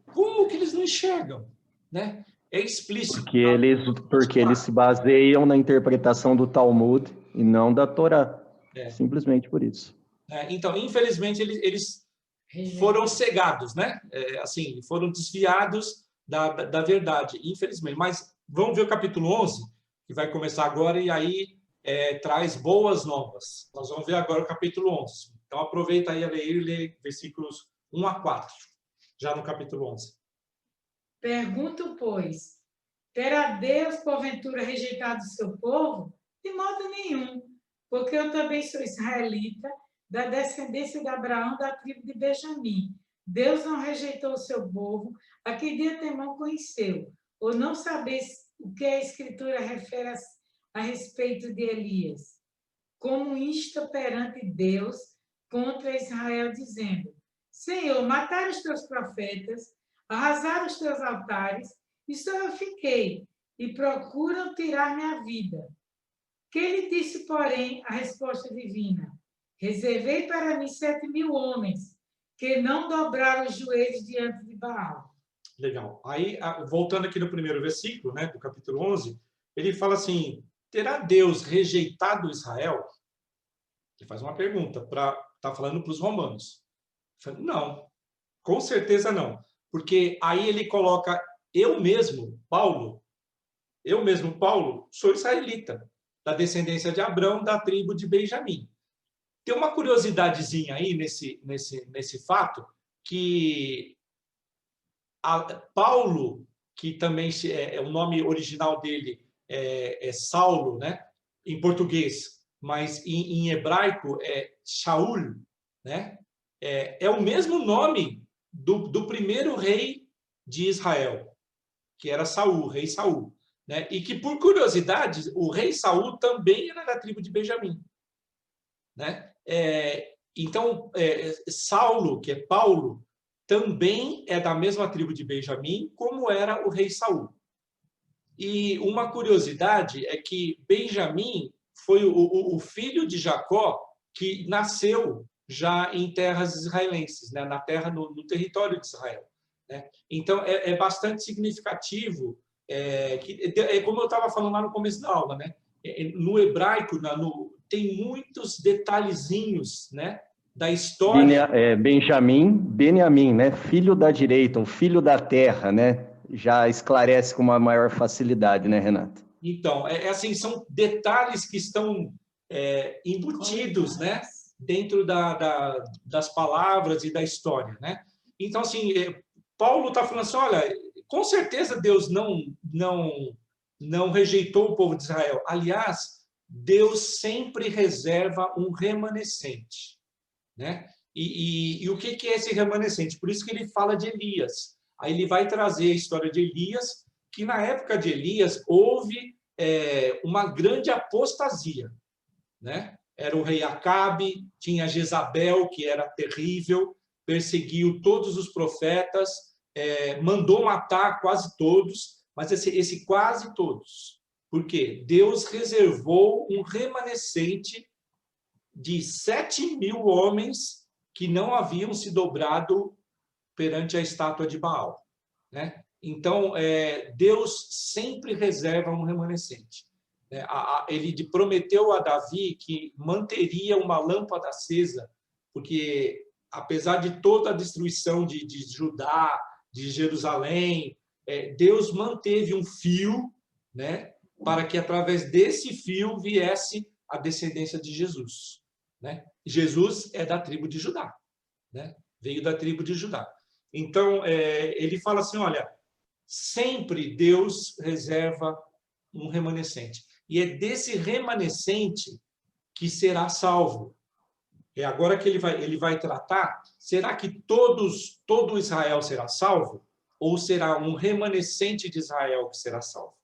como que eles não enxergam, né? É explícito. Porque eles se baseiam na interpretação do Talmud e não da Torá. Simplesmente por isso. Então, infelizmente, eles foram cegados, né? Assim, foram desviados da verdade, infelizmente. Mas vamos ver o capítulo 11, que vai começar agora, e aí traz boas novas. Nós vamos ver agora o capítulo 11. Então, aproveita aí a ler e lê versículos 1 a 4, já no capítulo 11. Pergunto, pois, terá Deus, porventura, rejeitado o seu povo? De modo nenhum, porque eu também sou israelita, da descendência de Abraão, da tribo de Benjamim. Deus não rejeitou o seu povo, a que dia temão conheceu. Ou não sabeis o que a Escritura refere a respeito de Elias? Como insta perante Deus contra Israel, dizendo, Senhor, mataram os teus profetas, arrasaram os teus altares, e só eu fiquei, e procuram tirar minha vida. Que lhe disse, porém, a resposta divina? Reservei para mim 7.000 homens, que não dobraram os joelhos diante de Baal. Legal. Aí, voltando aqui no primeiro versículo, né, do capítulo 11, ele fala assim, terá Deus rejeitado Israel? Ele faz uma pergunta, tá falando para os romanos. Não, com certeza não. Porque aí ele coloca, eu mesmo, Paulo, sou israelita, da descendência de Abrão, da tribo de Benjamim. Tem uma curiosidadezinha aí nesse fato, que Paulo, que também o nome original dele é Saulo, né, em português, mas em hebraico é Shaul, né, é o mesmo nome do primeiro rei de Israel, que era Saul, rei Saul, né, e que, por curiosidade, o rei Saul também era da tribo de Benjamim, né? Então, Saulo, que é Paulo, também é da mesma tribo de Benjamim, como era o rei Saul. E uma curiosidade é que Benjamim foi o filho de Jacó que nasceu já em terras israelenses, né? Na terra, no território de Israel, né? Então, é bastante significativo, como eu estava falando lá no começo da aula, né? No hebraico, tem muitos detalhezinhos, né, da história. Beniamim, né? Filho da direita, o filho da terra, né? Já esclarece com uma maior facilidade, né, Renato? Então, assim, são detalhes que estão embutidos, né, dentro das palavras e da história, né? Então, assim, Paulo está falando assim, olha, com certeza Deus não rejeitou o povo de Israel. Aliás, Deus sempre reserva um remanescente, né? E o que é esse remanescente? Por isso que ele fala de Elias. Aí ele vai trazer a história de Elias, que na época de Elias houve uma grande apostasia, né? Era o rei Acabe, tinha Jezabel, que era terrível, perseguiu todos os profetas, mandou matar quase todos, mas esse quase todos. Por quê? Deus reservou um remanescente de 7.000 homens que não haviam se dobrado perante a estátua de Baal, né? Então, Deus sempre reserva um remanescente. Ele prometeu a Davi que manteria uma lâmpada acesa, porque, apesar de toda a destruição de Judá, de Jerusalém, Deus manteve um fio, né, para que, através desse fio, viesse a descendência de Jesus, né? Jesus é da tribo de Judá, né? Veio da tribo de Judá. Então, ele fala assim, olha, sempre Deus reserva um remanescente. E é desse remanescente que será salvo. É agora que ele vai tratar, será que todo Israel será salvo? Ou será um remanescente de Israel que será salvo?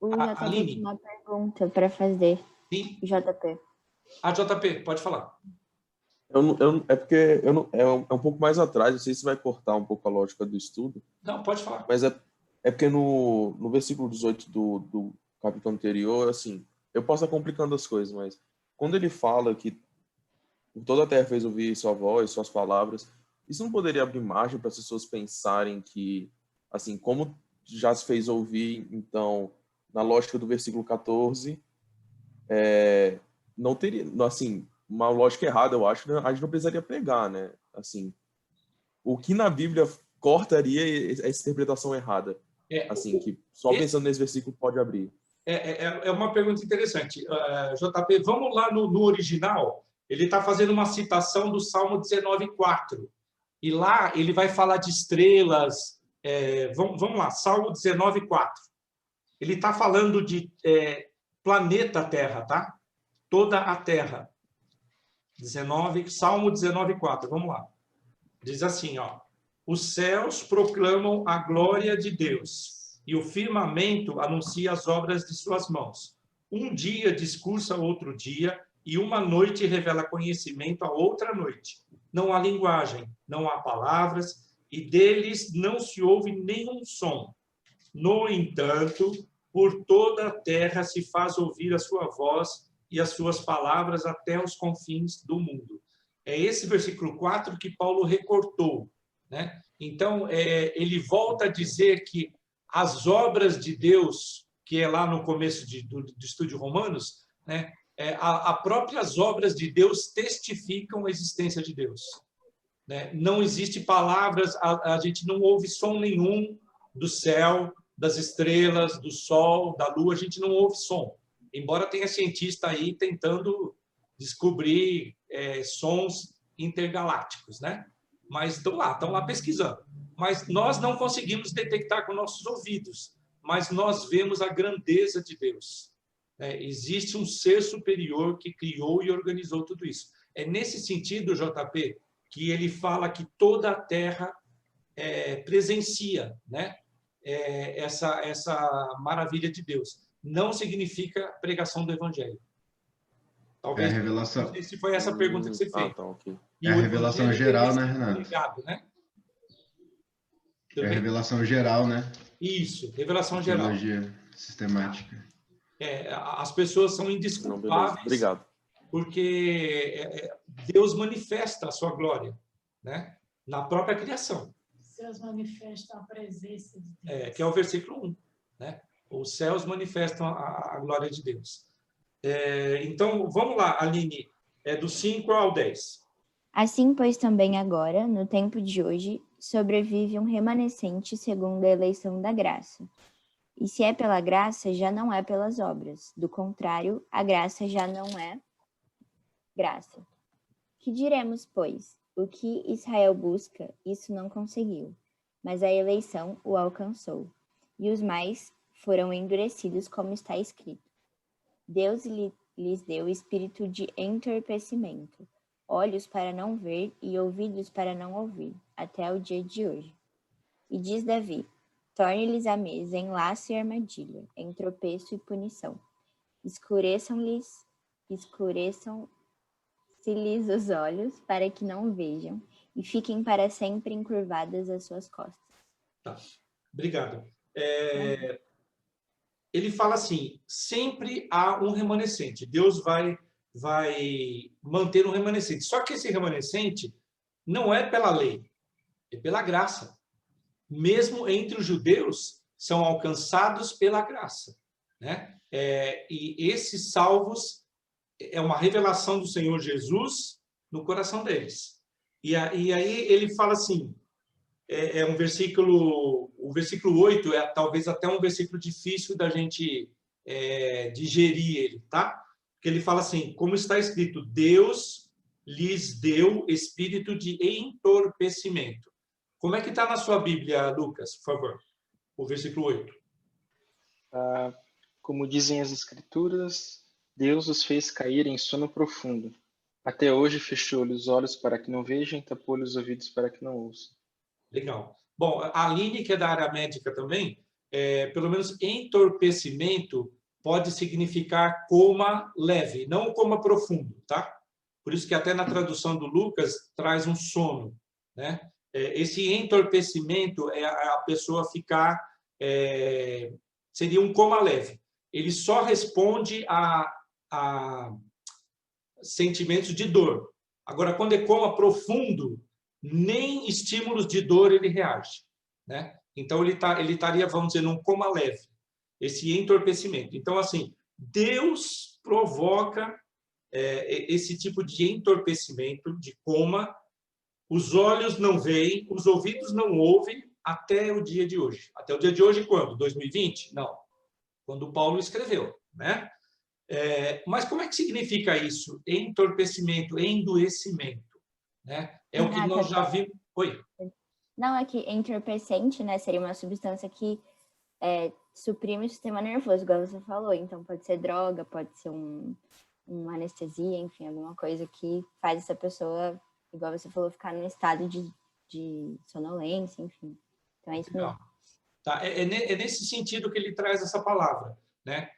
O JP tem uma pergunta para fazer. Sim. JP. JP, pode falar. É um pouco mais atrás, não sei se vai cortar um pouco a lógica do estudo. Não, pode falar. Mas é porque no versículo 18 do capítulo anterior, assim, eu posso estar complicando as coisas, mas quando ele fala que toda a terra fez ouvir sua voz, suas palavras, isso não poderia abrir margem para as pessoas pensarem que, assim, como já se fez ouvir, então, na lógica do versículo 14, não teria, assim, uma lógica errada, eu acho, a gente não precisaria pregar, né? Assim, o que na Bíblia cortaria essa interpretação errada? Assim, que só pensando nesse versículo pode abrir. É uma pergunta interessante. JP, vamos lá no original. Ele está fazendo uma citação do Salmo 19:4. E lá ele vai falar de estrelas. Vamos lá, Salmo 19:4. Ele está falando de planeta Terra, tá? Toda a Terra. Salmo 19:4. Vamos lá. Diz assim, ó: os céus proclamam a glória de Deus, e o firmamento anuncia as obras de suas mãos. Um dia discursa outro dia, e uma noite revela conhecimento a outra noite. Não há linguagem, não há palavras, e deles não se ouve nenhum som. No entanto, por toda a terra se faz ouvir a sua voz e as suas palavras até os confins do mundo. é esse versículo 4 que Paulo recortou, né? Então, ele volta a dizer que as obras de Deus, que é lá no começo do estudo de Romanos, né? As próprias obras de Deus testificam a existência de Deus, né? Não existe palavras, a gente não ouve som nenhum do céu, das estrelas, do sol, da lua, a gente não ouve som. Embora tenha cientista aí tentando descobrir sons intergalácticos, né? Mas estão lá pesquisando. Mas nós não conseguimos detectar com nossos ouvidos, mas nós vemos a grandeza de Deus. Existe um ser superior que criou e organizou tudo isso. É nesse sentido, JP, que ele fala que toda a Terra presencia, né? Essa maravilha de Deus. Não significa pregação do Evangelho. Talvez, revelação. Não sei se foi essa a pergunta que você fez. Tá, okay. E a revelação geral, né, Renato? Ligado, né? A revelação geral, né? Isso, revelação geral. Teologia sistemática. As pessoas são indesculpáveis. Obrigado. Porque Deus manifesta a sua glória, né? Na própria criação. Deus manifesta a presença de Deus. Que é o versículo 1, né? Os céus manifestam a glória de Deus. Então, vamos lá, Aline, do 5 ao 10. Assim, pois, também agora, no tempo de hoje, sobrevive um remanescente segundo a eleição da graça. E se é pela graça, já não é pelas obras. Do contrário, a graça já não é graça. Que diremos, pois? O que Israel busca, isso não conseguiu, mas a eleição o alcançou. E os mais foram endurecidos, como está escrito. Deus lhes deu espírito de entorpecimento, olhos para não ver e ouvidos para não ouvir, até o dia de hoje. E diz Davi, torne-lhes a mesa em laço e armadilha, em tropeço e punição. Escureçam-se-lhes os olhos, para que não vejam, e fiquem para sempre encurvadas as suas costas. Tá. Obrigado. Ele fala assim, sempre há um remanescente. Deus vai manter um remanescente. Só que esse remanescente não é pela lei, é pela graça. Mesmo entre os judeus, são alcançados pela graça, né? E esses salvos é uma revelação do Senhor Jesus no coração deles. E aí ele fala assim, o versículo 8 talvez até um versículo difícil da gente digerir ele, tá? Porque ele fala assim, como está escrito, Deus lhes deu espírito de entorpecimento. Como é que está na sua Bíblia, Lucas, por favor? O versículo 8. Como dizem as Escrituras, Deus os fez cair em sono profundo. Até hoje fechou-lhe os olhos para que não vejam e tapou-lhe os ouvidos para que não ouçam. Legal. Bom, a Aline, que é da área médica também, pelo menos entorpecimento pode significar coma leve, não coma profundo, tá? Por isso que até na tradução do Lucas traz um sono, né? Esse entorpecimento é a pessoa ficar... seria um coma leve. Ele só responde a sentimentos de dor. Agora, quando é coma profundo, nem estímulos de dor ele reage, né? Então, ele estaria, vamos dizer, num coma leve, esse entorpecimento. Então, assim, Deus provoca esse tipo de entorpecimento, de coma. Os olhos não veem, os ouvidos não ouvem até o dia de hoje. Até o dia de hoje, quando? 2020? Não. Quando Paulo escreveu, né? Mas como é que significa isso? Entorpecimento, endurecimento, né? É o que nós já vimos... Oi? Não, é que entorpecente, né, seria uma substância que suprime o sistema nervoso, igual você falou. Então, pode ser droga, pode ser uma anestesia, enfim, alguma coisa que faz essa pessoa, igual você falou, ficar num estado de sonolência, enfim. Então, é isso mesmo. Tá, é nesse sentido que ele traz essa palavra, né?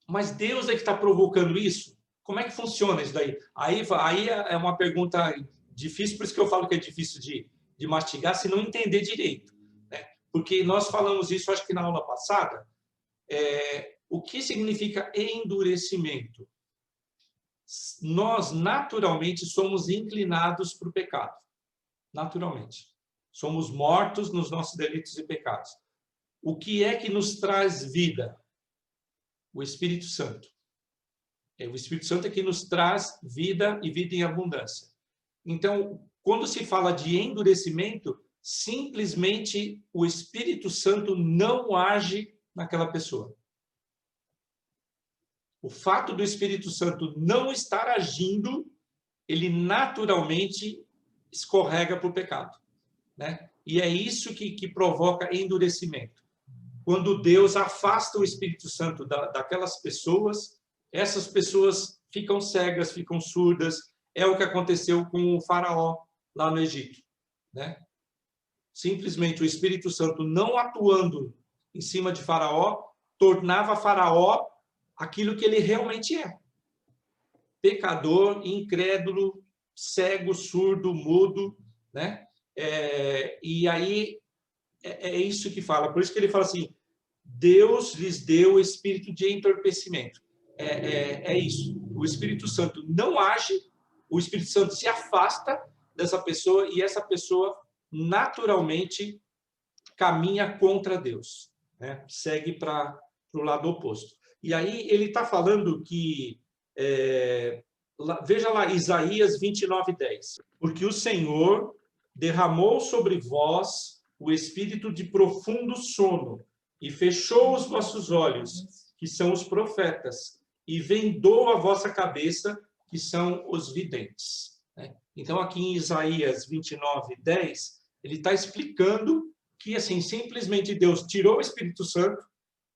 Mas Deus é que está provocando isso? Como é que funciona isso daí? Aí é uma pergunta difícil, por isso que eu falo que é difícil de mastigar, se não entender direito, né? Porque nós falamos isso, acho que na aula passada, o que significa endurecimento? nós naturalmente somos inclinados para o pecado. Naturalmente. Somos mortos nos nossos delitos e pecados. O que é que nos traz vida? O Espírito Santo. O Espírito Santo é que nos traz vida e vida em abundância. Então, quando se fala de endurecimento, simplesmente o Espírito Santo não age naquela pessoa. O fato do Espírito Santo não estar agindo, ele naturalmente escorrega para o pecado, né? E é isso que provoca endurecimento. Quando Deus afasta o Espírito Santo daquelas pessoas, essas pessoas ficam cegas, ficam surdas. É o que aconteceu com o faraó lá no Egito, né? Simplesmente o Espírito Santo não atuando em cima de faraó, tornava faraó aquilo que ele realmente é. Pecador, incrédulo, cego, surdo, mudo, né? E aí é isso que fala. Por isso que ele fala assim, Deus lhes deu o espírito de entorpecimento. É isso. O Espírito Santo não age, o Espírito Santo se afasta dessa pessoa e essa pessoa naturalmente caminha contra Deus, né? Segue para o lado oposto. E aí ele está falando que, veja lá, Isaías 29:10. Porque o Senhor derramou sobre vós o espírito de profundo sono e fechou os vossos olhos, que são os profetas, e vendou a vossa cabeça, que são os videntes. Então, aqui em Isaías 29:10, ele está explicando que, assim, simplesmente Deus tirou o Espírito Santo,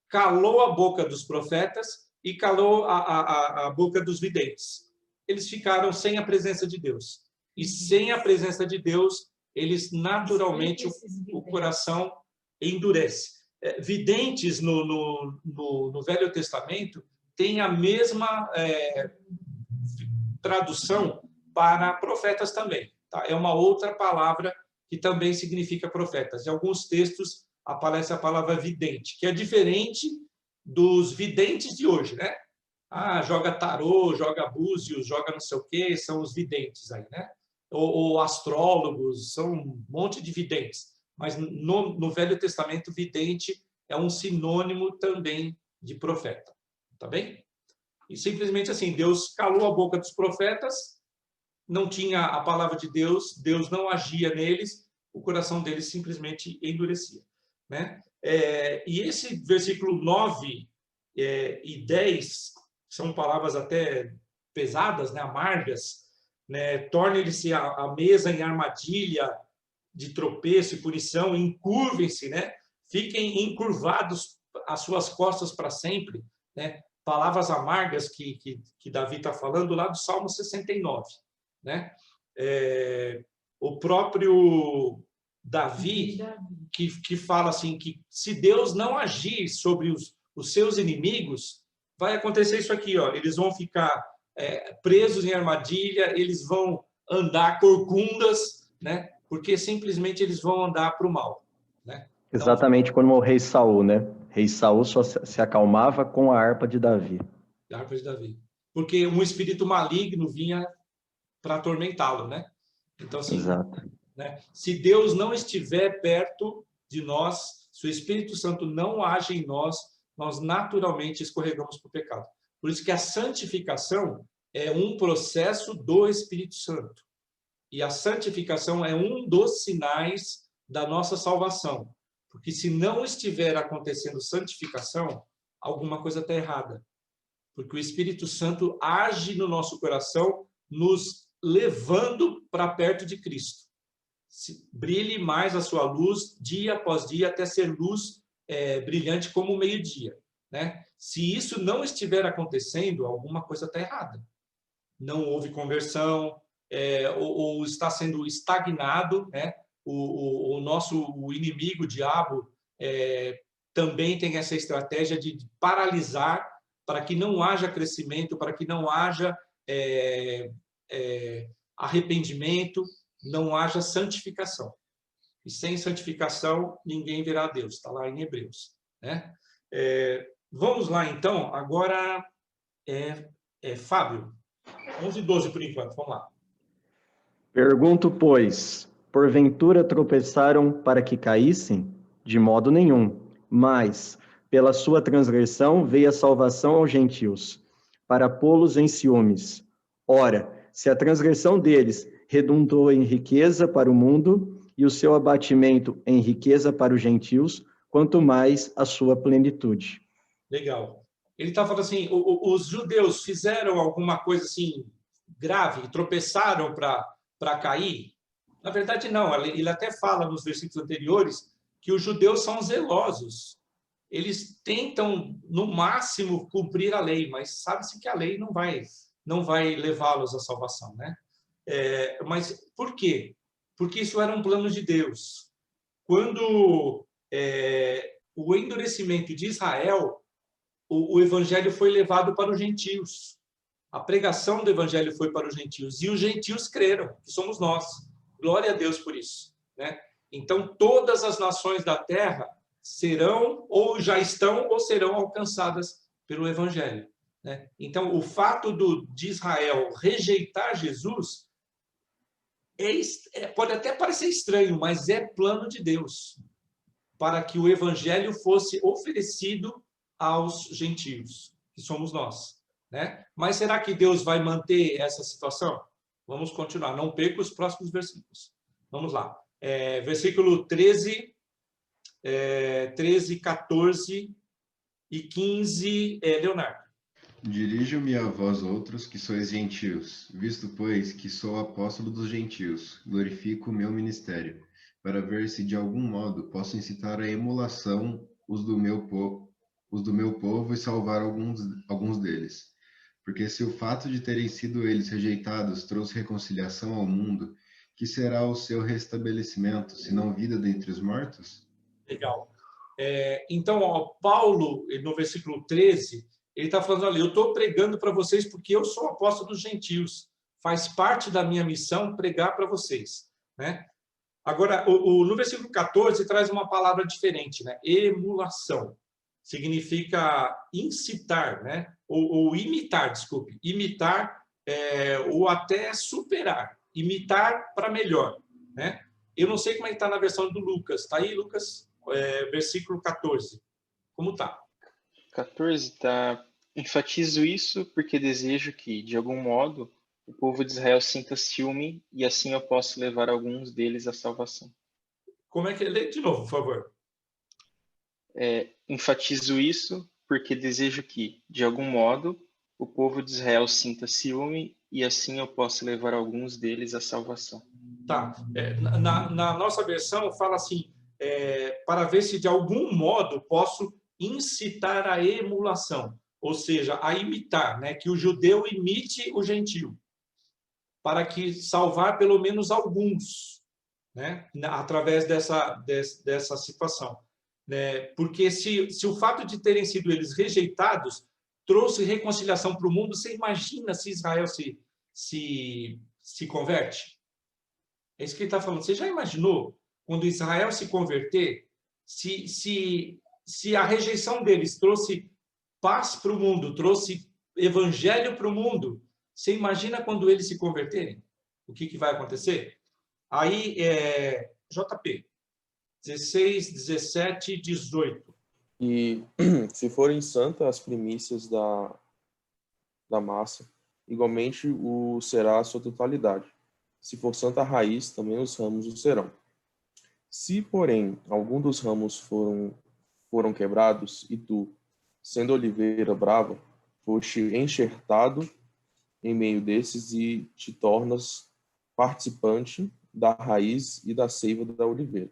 calou a boca dos profetas e calou a boca dos videntes. Eles ficaram sem a presença de Deus. E sem a presença de Deus, eles naturalmente, o coração endurece. Videntes no Velho Testamento têm a mesma tradução para profetas também. Tá? É uma outra palavra que também significa profetas. Em alguns textos aparece a palavra vidente, que é diferente dos videntes de hoje, né? Joga tarô, joga búzios, joga não sei o quê, são os videntes aí, né? Ou astrólogos, são um monte de videntes. Mas no Velho Testamento, vidente é um sinônimo também de profeta. Tá bem? E simplesmente assim, Deus calou a boca dos profetas, não tinha a palavra de Deus, Deus não agia neles, o coração deles simplesmente endurecia, né? E esse versículo 9 e 10 são palavras até pesadas, né? Amargas, né? Torne-lhe-se a mesa em armadilha de tropeço e punição, encurvem-se, né? Fiquem encurvados as suas costas para sempre, né? Palavras amargas que Davi está falando lá do Salmo 69, né? O próprio Davi que fala assim que se Deus não agir sobre os seus inimigos, vai acontecer isso aqui, ó, eles vão ficar presos em armadilha, eles vão andar corcundas, né? Porque simplesmente eles vão andar para o mal, né? Então, exatamente como o rei Saul, né? Rei Saul só se acalmava com a harpa de Davi. A harpa de Davi. Porque um espírito maligno vinha para atormentá-lo, né? Então, assim, exato. Né? Se Deus não estiver perto de nós, se o Espírito Santo não age em nós, nós naturalmente escorregamos para o pecado. Por isso que a santificação é um processo do Espírito Santo. E a santificação é um dos sinais da nossa salvação. Porque se não estiver acontecendo santificação, alguma coisa está errada. Porque o Espírito Santo age no nosso coração, nos levando para perto de Cristo. Brilhe mais a sua luz dia após dia até ser luz brilhante como o meio-dia, né? Se isso não estiver acontecendo, alguma coisa está errada. Não houve conversão, ou está sendo estagnado, né? O inimigo, o diabo, também tem essa estratégia de paralisar para que não haja crescimento, para que não haja arrependimento, não haja santificação. E sem santificação, ninguém verá Deus. Está lá em Hebreus, né? Vamos lá, então. Agora, Fábio, 11 e 12 por enquanto, vamos lá. Pergunto, pois, porventura tropeçaram para que caíssem? De modo nenhum, mas pela sua transgressão veio a salvação aos gentios, para pô-los em ciúmes. Ora, se a transgressão deles redundou em riqueza para o mundo, e o seu abatimento em riqueza para os gentios, quanto mais a sua plenitude. Legal. Ele está falando assim, os judeus fizeram alguma coisa assim grave, tropeçaram para cair? Na verdade, não. Ele até fala nos versículos anteriores que os judeus são zelosos. Eles tentam, no máximo, cumprir a lei, mas sabe-se que a lei não vai levá-los à salvação, né? Mas por quê? Porque isso era um plano de Deus. Quando o endurecimento de Israel, o evangelho foi levado para os gentios. A pregação do evangelho foi para os gentios. E os gentios creram, que somos nós. Glória a Deus por isso, né? Então, todas as nações da terra serão, ou já estão, ou serão alcançadas pelo evangelho, né? Então, o fato de Israel rejeitar Jesus pode até parecer estranho, mas é plano de Deus para que o evangelho fosse oferecido aos gentios, que somos nós, né? Mas será que Deus vai manter essa situação? Vamos continuar, não perca os próximos versículos. Vamos lá. Versículo 13, 14 e 15, Leonardo. Dirijo-me a vós outros que sois gentios, visto, pois, que sou apóstolo dos gentios, glorifico o meu ministério, para ver se de algum modo posso incitar à emulação os do meu povo e salvar alguns deles. Porque se o fato de terem sido eles rejeitados trouxe reconciliação ao mundo, que será o seu restabelecimento, se não vida dentre os mortos? Legal. Então, Paulo, no versículo 13, ele está falando ali, eu estou pregando para vocês porque eu sou apóstolo dos gentios. Faz parte da minha missão pregar para vocês, né? Agora, no versículo 14, traz uma palavra diferente, né? Emulação. Significa incitar, né? Ou imitar, desculpe. Imitar ou até superar. Imitar para melhor, né? Eu não sei como é que está na versão do Lucas. Está aí, Lucas? Versículo 14. Como está? 14 tá. Enfatizo isso porque desejo que, de algum modo, o povo de Israel sinta ciúme e assim eu posso levar alguns deles à salvação. Como é que lê de novo, por favor? Enfatizo isso porque desejo que, de algum modo, o povo de Israel sinta ciúme e assim eu posso levar alguns deles à salvação. Tá. Na nossa versão fala assim, para ver se de algum modo posso incitar a emulação, ou seja, a imitar, né? Que o judeu imite o gentio, para que salvar pelo menos alguns, né? Através dessa situação, né? Porque se o fato de terem sido eles rejeitados trouxe reconciliação para o mundo, você imagina se Israel se converte? É isso que ele está falando. Você já imaginou quando Israel se converter, se a rejeição deles trouxe paz para o mundo, trouxe evangelho para o mundo, você imagina quando eles se converterem? O que vai acontecer? Aí, JP, 16, 17 e 18. E se forem santas as primícias da massa, igualmente o será a sua totalidade. Se for santa a raiz, também os ramos o serão. Se, porém, algum dos ramos foram quebrados, e tu, sendo oliveira brava, foste enxertado em meio desses e te tornas participante da raiz e da seiva da oliveira.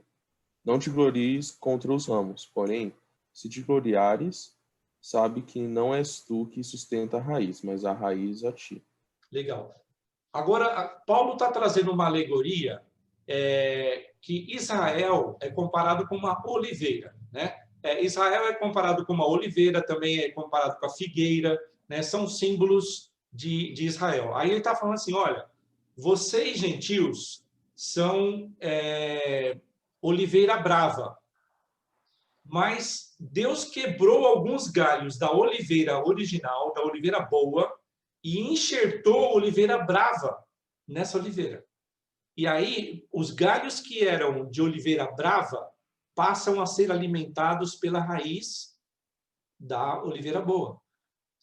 Não te glories contra os ramos, porém, se te gloriares, sabe que não és tu que sustenta a raiz, mas a raiz a ti. Legal. Agora, Paulo está trazendo uma alegoria que Israel é comparado com uma oliveira, né? Israel é comparado com uma oliveira, também é comparado com a figueira, né? São símbolos de Israel. Aí ele está falando assim, olha, vocês, gentios, são oliveira brava, mas Deus quebrou alguns galhos da oliveira original, da oliveira boa, e enxertou a oliveira brava nessa oliveira. E aí, os galhos que eram de oliveira brava passam a ser alimentados pela raiz da oliveira boa.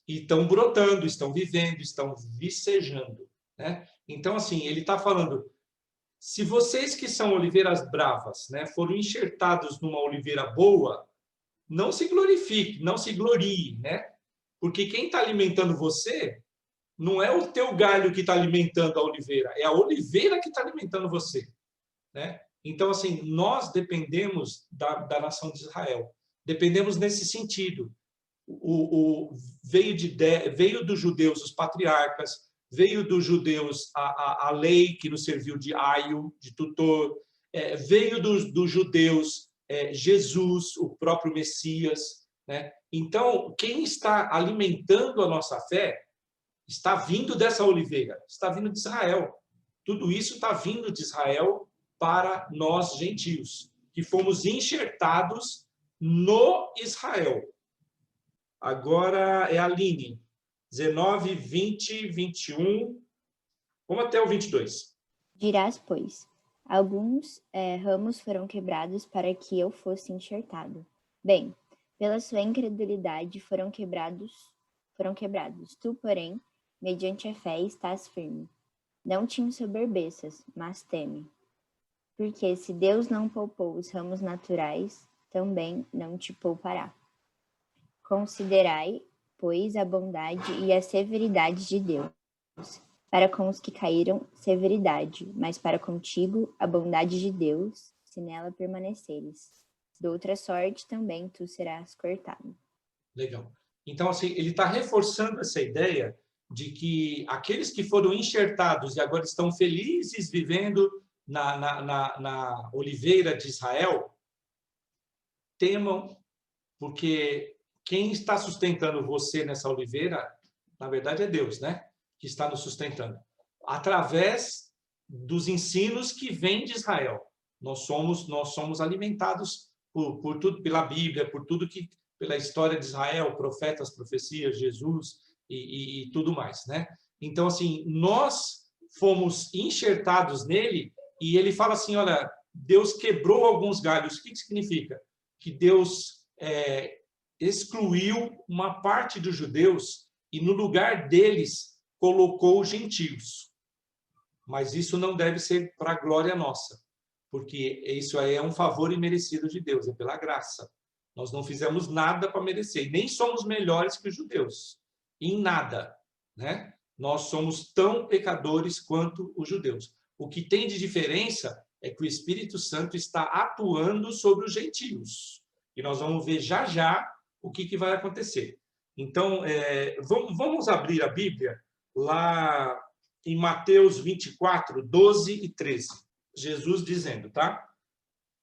E estão brotando, estão vivendo, estão vicejando, né? Então, assim, ele está falando, se vocês que são oliveiras bravas, né, foram enxertados numa oliveira boa, não se glorifique, não se glorie, né? Porque quem está alimentando você não é o teu galho que está alimentando a oliveira, é a oliveira que está alimentando você, né? Então, assim, nós dependemos da nação de Israel. Dependemos nesse sentido. Veio dos judeus os patriarcas, veio dos judeus a lei que nos serviu de aio, de tutor, veio dos judeus Jesus, o próprio Messias, né? Então, quem está alimentando a nossa fé está vindo dessa oliveira, está vindo de Israel. Tudo isso está vindo de Israel para nós gentios, que fomos enxertados no Israel. Agora é a Aline, 19, 20, 21, vamos até o 22. Dirás, pois, alguns ramos foram quebrados para que eu fosse enxertado. Bem, pela sua incredulidade foram quebrados. Tu, porém, mediante a fé estás firme. Não te ensoberbeças, mas teme. Porque se Deus não poupou os ramos naturais, também não te poupará. Considerai, pois, a bondade e a severidade de Deus. Para com os que caíram, severidade, mas para contigo, a bondade de Deus, se nela permaneceres. De outra sorte, também tu serás cortado. Legal. Então, assim, ele está reforçando essa ideia de que aqueles que foram enxertados e agora estão felizes vivendo na oliveira de Israel, temam, porque quem está sustentando você nessa oliveira, na verdade, é Deus, né? Que está nos sustentando. Através dos ensinos que vêm de Israel. Nós somos alimentados por tudo, pela Bíblia, por tudo que, pela história de Israel, profetas, profecias, Jesus e tudo mais, né? Então, assim, nós fomos enxertados nele e ele fala assim, olha, Deus quebrou alguns galhos. O que significa? Que Deus excluiu uma parte dos judeus e no lugar deles colocou os gentios. Mas isso não deve ser para a glória nossa, porque isso aí é um favor imerecido de Deus, é pela graça. Nós não fizemos nada para merecer, nem somos melhores que os judeus, em nada, né? Nós somos tão pecadores quanto os judeus. O que tem de diferença é que o Espírito Santo está atuando sobre os gentios. E nós vamos ver já já o que vai acontecer. Então, vamos abrir a Bíblia lá em Mateus 24, 12 e 13. Jesus dizendo, tá?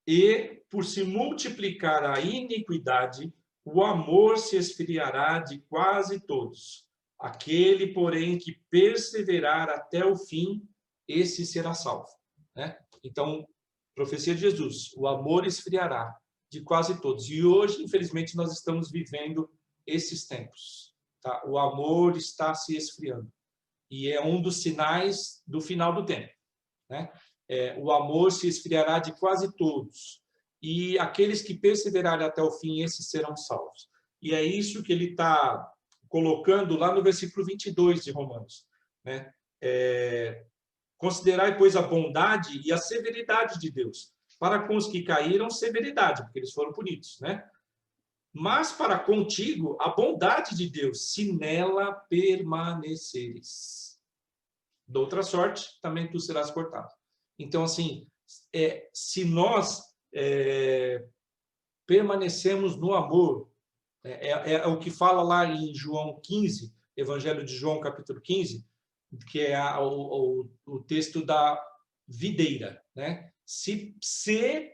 E, por se multiplicar a iniquidade, o amor se esfriará de quase todos. Aquele, porém, que perseverar até o fim, esse será salvo, né? Então, profecia de Jesus, o amor esfriará de quase todos. E hoje, infelizmente, nós estamos vivendo esses tempos, tá? O amor está se esfriando. E é um dos sinais do final do tempo, né? O amor se esfriará de quase todos. E aqueles que perseverarem até o fim, esses serão salvos. E é isso que ele está colocando lá no versículo 22 de Romanos, né? Considerai, pois, a bondade e a severidade de Deus. Para com os que caíram, severidade, porque eles foram punidos, né? Mas para contigo, a bondade de Deus, se nela permaneceres. De outra sorte, também tu serás cortado. Então, assim, se nós permanecemos no amor, é o que fala lá em João 15, Evangelho de João, capítulo 15, que é o texto da videira, né? Se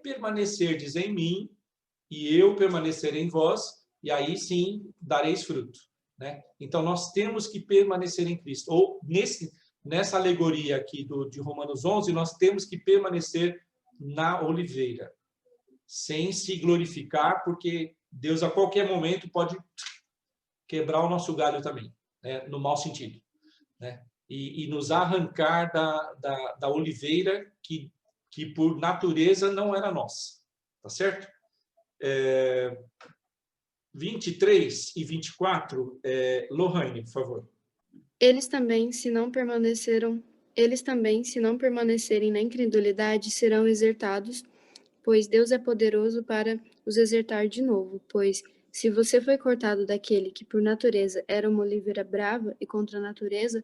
permanecerdes em mim e eu permanecerei em vós, e aí sim dareis fruto, né? Então, nós temos que permanecer em Cristo. Ou, nessa alegoria aqui de Romanos 11, nós temos que permanecer na oliveira, sem se glorificar, porque Deus, a qualquer momento, pode quebrar o nosso galho também, né? No mau sentido. né? E nos arrancar da oliveira que por natureza não era nossa. Tá certo? 23 e 24, Lohane, por favor. Eles também, se não permanecerem na incredulidade, serão exertados, pois Deus é poderoso para os exertar de novo. Pois, se você foi cortado daquele que por natureza era uma oliveira brava e contra a natureza,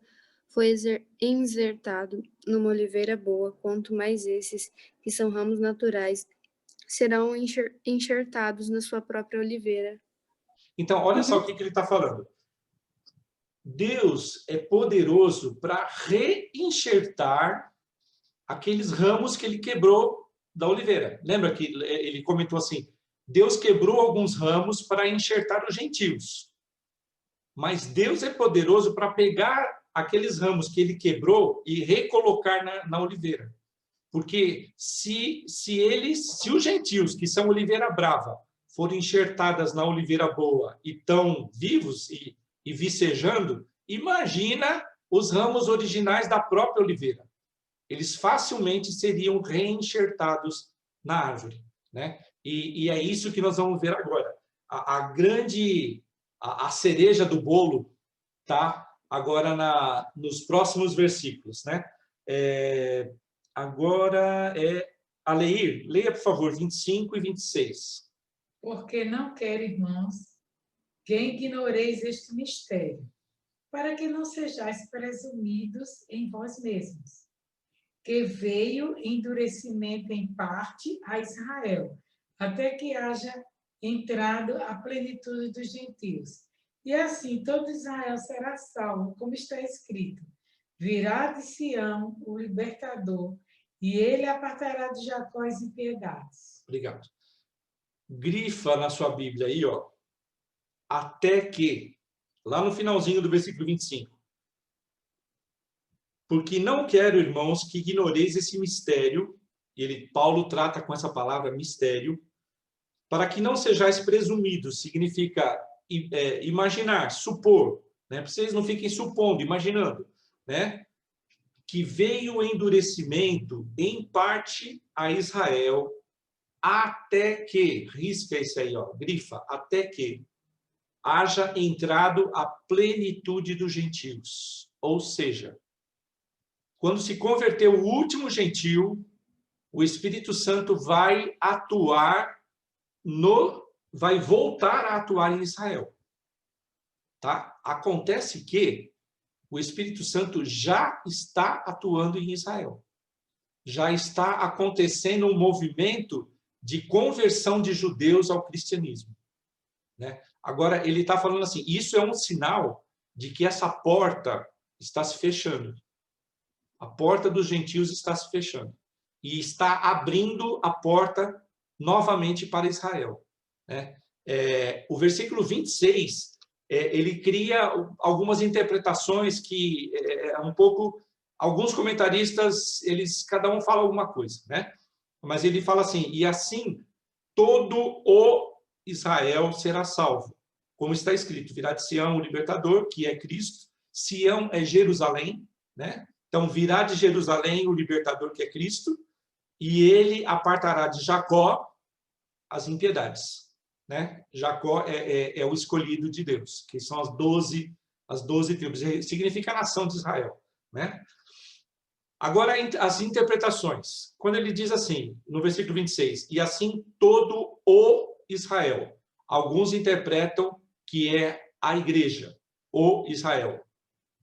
foi insertado numa oliveira boa, quanto mais esses, que são ramos naturais, serão enxertados na sua própria oliveira. Então, olha só o que ele está falando. Deus é poderoso para reenxertar aqueles ramos que ele quebrou da oliveira. Lembra que ele comentou assim, Deus quebrou alguns ramos para enxertar os gentios. Mas Deus é poderoso para pegar aqueles ramos que ele quebrou e recolocar na oliveira. Porque se os gentios, que são oliveira brava, forem enxertadas na oliveira boa e estão vivos e vicejando, imagina os ramos originais da própria oliveira. Eles facilmente seriam reenxertados na árvore, né? E é isso que nós vamos ver agora. A cereja do bolo tá agora nos próximos versículos, né? Agora Aleir, leia, por favor, 25 e 26. Porque não quero, irmãos, que ignoreis este mistério, para que não sejais presumidos em vós mesmos, que veio endurecimento em parte a Israel, até que haja entrado a plenitude dos gentios. E assim todo Israel será salvo, como está escrito. Virá de Sião o libertador, e ele apartará de Jacó as impiedades. Obrigado. Grifa na sua Bíblia aí, ó. Até que, lá no finalzinho do versículo 25. Porque não quero, irmãos, que ignoreis esse mistério, Paulo trata com essa palavra mistério, para que não sejais presumidos, significa imaginar, supor, né? Vocês não fiquem supondo, imaginando, né? Que veio o endurecimento em parte a Israel, até que, risca isso aí, ó, grifa, até que haja entrado a plenitude dos gentios. Ou seja, quando se converteu o último gentio, o Espírito Santo vai vai voltar a atuar em Israel. Tá? Acontece que o Espírito Santo já está atuando em Israel. Já está acontecendo um movimento de conversão de judeus ao cristianismo, né? Agora, ele está falando assim, isso é um sinal de que essa porta está se fechando. A porta dos gentios está se fechando. E está abrindo a porta novamente para Israel, né? O versículo 26, ele cria algumas interpretações que alguns comentaristas, cada um fala alguma coisa, né? Mas ele fala assim, e assim todo o Israel será salvo. Como está escrito, virá de Sião o libertador, que é Cristo. Sião é Jerusalém, né? Então virá de Jerusalém o libertador, que é Cristo, e ele apartará de Jacó as impiedades, né? Jacó é o escolhido de Deus, que são as 12 tribos, significa a nação de Israel, né? Agora, as interpretações. Quando ele diz assim, no versículo 26, e assim todo o Israel. Alguns interpretam que é a igreja, o Israel,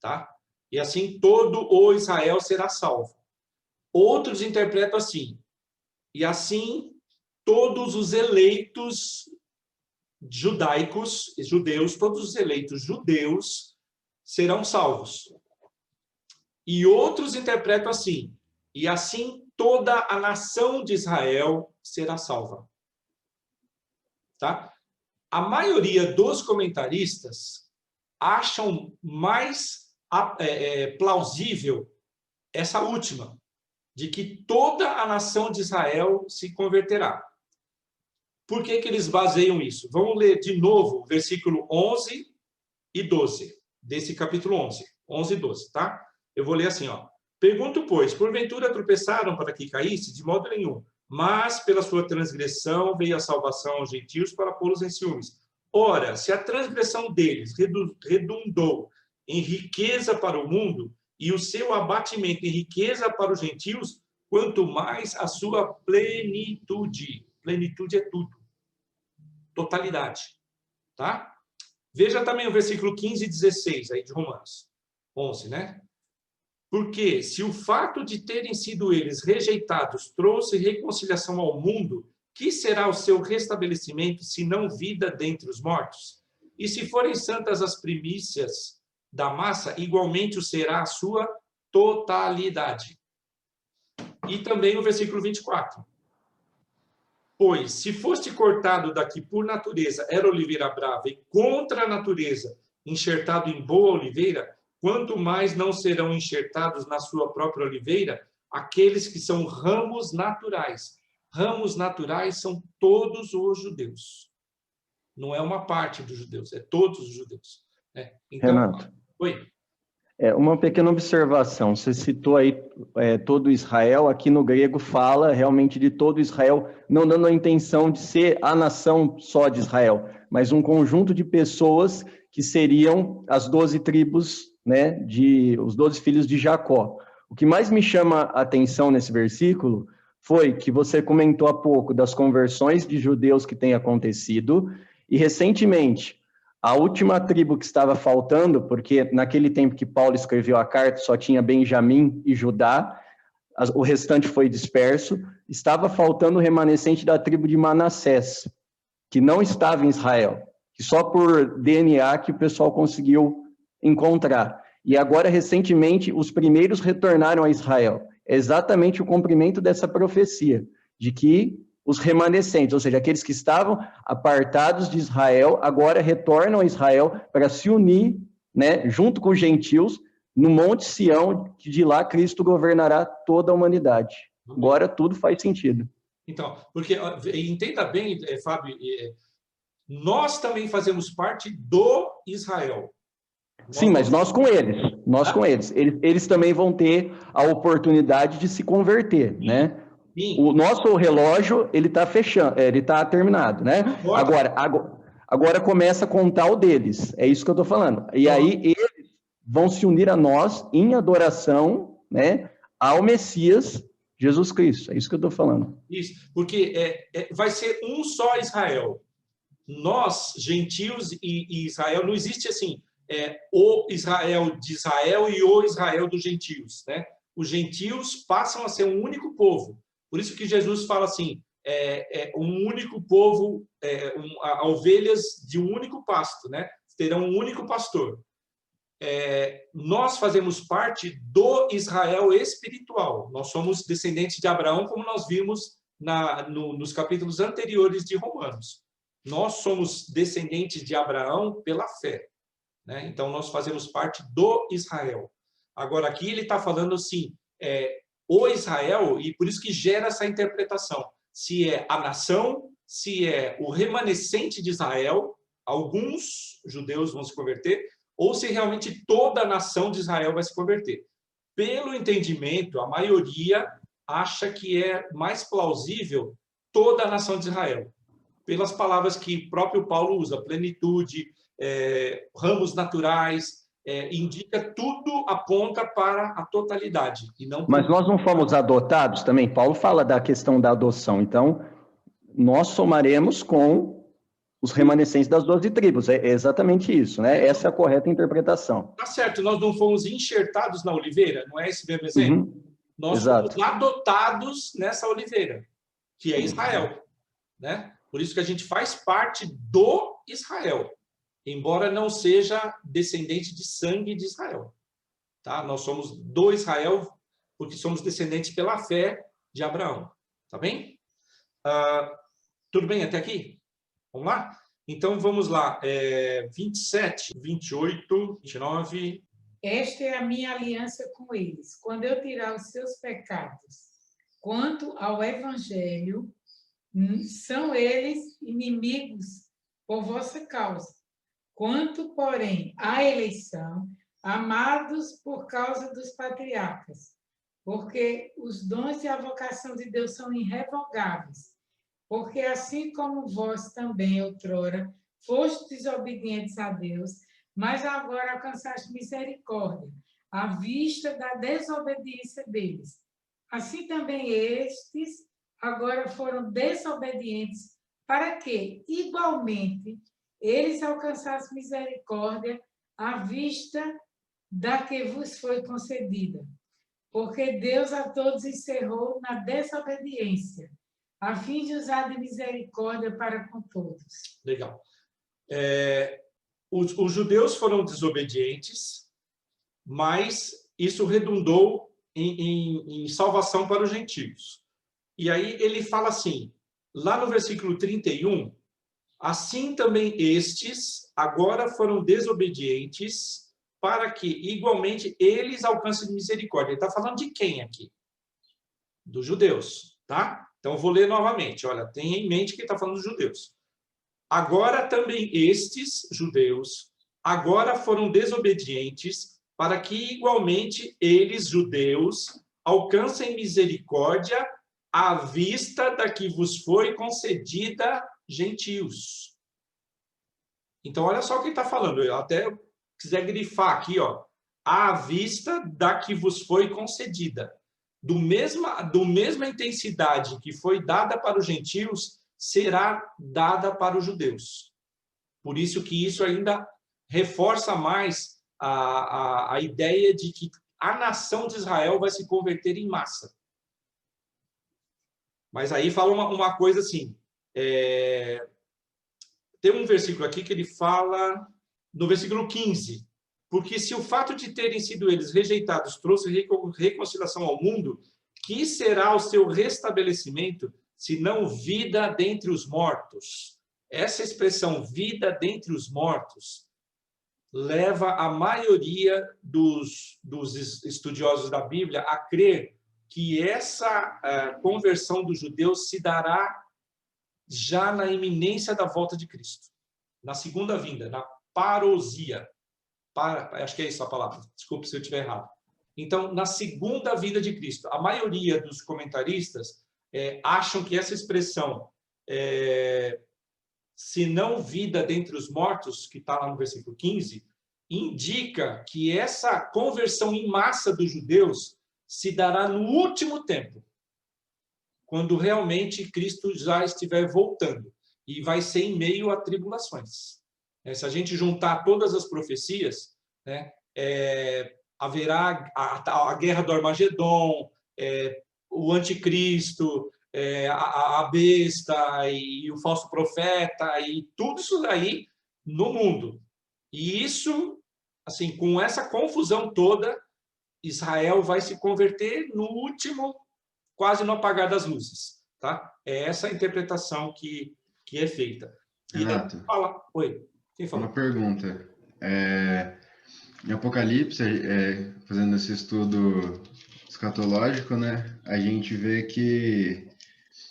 tá? E assim todo o Israel será salvo. Outros interpretam assim, e assim todos os eleitos judeus, todos os eleitos judeus serão salvos. E outros interpretam assim, e assim toda a nação de Israel será salva. Tá? A maioria dos comentaristas acham mais plausível essa última, de que toda a nação de Israel se converterá. Por que eles baseiam isso? Vamos ler de novo o versículo 11 e 12, desse capítulo 11. 11 e 12, tá? Eu vou ler assim, ó. Pergunto, pois, porventura tropeçaram para que caísse? De modo nenhum. Mas pela sua transgressão veio a salvação aos gentios para pô-los em ciúmes. Ora, se a transgressão deles redundou em riqueza para o mundo, e o seu abatimento em riqueza para os gentios, quanto mais a sua plenitude. Plenitude é tudo. Totalidade. Tá? Veja também o versículo 15 e 16 aí de Romanos 11, né? Porque se o fato de terem sido eles rejeitados trouxe reconciliação ao mundo, que será o seu restabelecimento, se não vida dentre os mortos? E se forem santas as primícias da massa, igualmente o será a sua totalidade. E também o versículo 24. Pois, se foste cortado daqui por natureza, era oliveira brava, e contra a natureza, enxertado em boa oliveira, quanto mais não serão enxertados na sua própria oliveira aqueles que são ramos naturais. Ramos naturais são todos os judeus. Não é uma parte dos judeus, é todos os judeus. Né? Então, Renato. Oi. Uma pequena observação. Você citou aí todo Israel. Aqui no grego fala realmente de todo Israel, não dando a intenção de ser a nação só de Israel, mas um conjunto de pessoas que seriam as 12 tribos, né, os 12 filhos de Jacó. O que mais me chama a atenção nesse versículo foi que você comentou há pouco das conversões de judeus que têm acontecido, e recentemente, a última tribo que estava faltando, porque naquele tempo que Paulo escreveu a carta só tinha Benjamim e Judá, o restante foi disperso, estava faltando o remanescente da tribo de Manassés, que não estava em Israel, que só por DNA que o pessoal conseguiu encontrar. E agora, recentemente, os primeiros retornaram a Israel. É exatamente o cumprimento dessa profecia, de que os remanescentes, ou seja, aqueles que estavam apartados de Israel, agora retornam a Israel para se unir, né, junto com os gentios, no Monte Sião, que de lá Cristo governará toda a humanidade. Agora tudo faz sentido. Então, porque, entenda bem, Fábio, nós também fazemos parte do Israel. Sim, mas nós com eles. Nós com eles. Eles também vão ter a oportunidade de se converter, sim, né? Sim. O nosso relógio, ele está fechando, ele está terminado, né? Agora começa a contar o deles. É isso que eu estou falando. E aí eles vão se unir a nós em adoração, né, ao Messias Jesus Cristo. É isso que eu estou falando. Isso, porque vai ser um só Israel. Nós, gentios e Israel, não existe assim, o Israel de Israel e o Israel dos gentios, né? Os gentios passam a ser um único povo. Por isso que Jesus fala assim, um único povo, ovelhas de um único pasto, né? Terão um único pastor. Nós fazemos parte do Israel espiritual. Nós somos descendentes de Abraão, como nós vimos nos capítulos anteriores de Romanos. Nós somos descendentes de Abraão pela fé, né? Então, nós fazemos parte do Israel. Agora, aqui ele está falando assim, o Israel, e por isso que gera essa interpretação. Se é a nação, se é o remanescente de Israel, alguns judeus vão se converter, ou se realmente toda a nação de Israel vai se converter. Pelo entendimento, a maioria acha que é mais plausível toda a nação de Israel. Pelas palavras que próprio Paulo usa, plenitude, ramos naturais, indica, tudo aponta para a totalidade. E não. Mas nós não fomos adotados também? Paulo fala da questão da adoção. Então, nós somaremos com os remanescentes das 12 tribos. É exatamente isso, né? Essa é a correta interpretação. Tá certo, nós não fomos enxertados na oliveira, não é esse mesmo exemplo? Uhum. Nós Exato. fomos adotados nessa oliveira, que é Israel, né? Por isso que a gente faz parte do Israel, embora não seja descendente de sangue de Israel. Tá? Nós somos do Israel porque somos descendentes pela fé de Abraão. Tá bem? Tudo bem até aqui? Vamos lá? Então, vamos lá. 27, 28, 29... Esta é a minha aliança com eles, quando eu tirar os seus pecados. Quanto ao evangelho, são eles inimigos por vossa causa. Quanto, porém, à eleição, amados por causa dos patriarcas, porque os dons e a vocação de Deus são irrevogáveis. Porque assim como vós também, outrora, fostes desobedientes a Deus, mas agora alcançaste misericórdia, à vista da desobediência deles. Assim também estes agora foram desobedientes, para que, igualmente, eles alcançassem misericórdia à vista da que vos foi concedida. Porque Deus a todos encerrou na desobediência, a fim de usar de misericórdia para com todos. Legal. Os judeus foram desobedientes, mas isso redundou em salvação para os gentios. E aí ele fala assim, lá no versículo 31, assim também estes agora foram desobedientes, para que igualmente eles alcancem misericórdia. Ele está falando de quem aqui? Dos judeus, tá? Então, eu vou ler novamente. Olha, tenha em mente que ele está falando dos judeus. Agora também estes judeus agora foram desobedientes, para que igualmente eles, judeus, alcancem misericórdia à vista da que vos foi concedida, gentios. Então, olha só o que ele está falando. Eu até quiser grifar aqui, ó, à vista da que vos foi concedida. Do mesma intensidade que foi dada para os gentios, será dada para os judeus. Por isso que isso ainda reforça mais a ideia de que a nação de Israel vai se converter em massa. Mas aí fala uma coisa assim, tem um versículo aqui que ele fala, no versículo 15, porque se o fato de terem sido eles rejeitados trouxe reconciliação ao mundo, que será o seu restabelecimento, se não vida dentre os mortos? Essa expressão, vida dentre os mortos, leva a maioria dos estudiosos da Bíblia a crer que essa conversão dos judeus se dará já na iminência da volta de Cristo, na segunda vinda, na parousia. Acho que é isso a palavra, desculpe se eu estiver errado. Então, na segunda vinda de Cristo, a maioria dos comentaristas acham que essa expressão, se não vida dentre os mortos, que está lá no versículo 15, indica que essa conversão em massa dos judeus se dará no último tempo, quando realmente Cristo já estiver voltando, e vai ser em meio a tribulações. Se a gente juntar todas as profecias, né, haverá a guerra do Armagedon, o anticristo, a besta e o falso profeta, e tudo isso aí no mundo. E isso, assim, com essa confusão toda, Israel vai se converter no último, quase no apagar das luzes. Tá? É essa a interpretação que é feita. Renato, oi, quem falou? Uma pergunta. Em Apocalipse, fazendo esse estudo escatológico, né, a gente vê que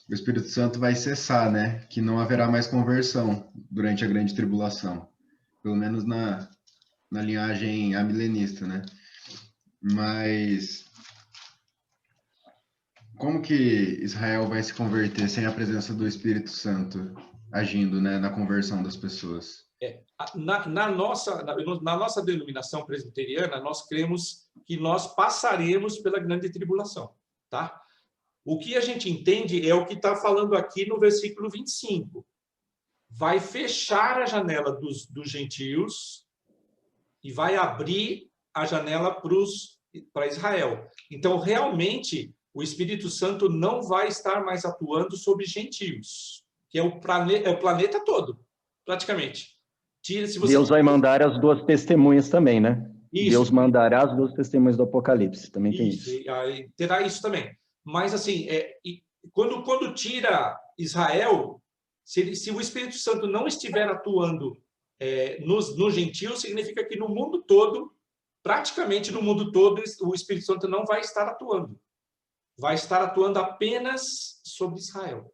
o Espírito Santo vai cessar, né, que não haverá mais conversão durante a grande tribulação, pelo menos na linhagem amilenista, né? Mas como que Israel vai se converter sem a presença do Espírito Santo agindo, né, na conversão das pessoas? Na nossa denominação presbiteriana, nós cremos que nós passaremos pela grande tribulação, tá? O que a gente entende é o que está falando aqui no versículo 25. Vai fechar a janela dos gentios e vai abrir a janela para Israel. Então, realmente, o Espírito Santo não vai estar mais atuando sobre gentios, que é o planeta todo, praticamente. Deus vai mandar as duas testemunhas também, né? Isso. Deus mandará as duas testemunhas do Apocalipse, também tem isso. Terá isso também. Mas, assim, quando tira Israel, se o Espírito Santo não estiver atuando nos gentios, significa que no mundo todo, praticamente no mundo todo, o Espírito Santo não vai estar atuando. Vai estar atuando apenas sobre Israel.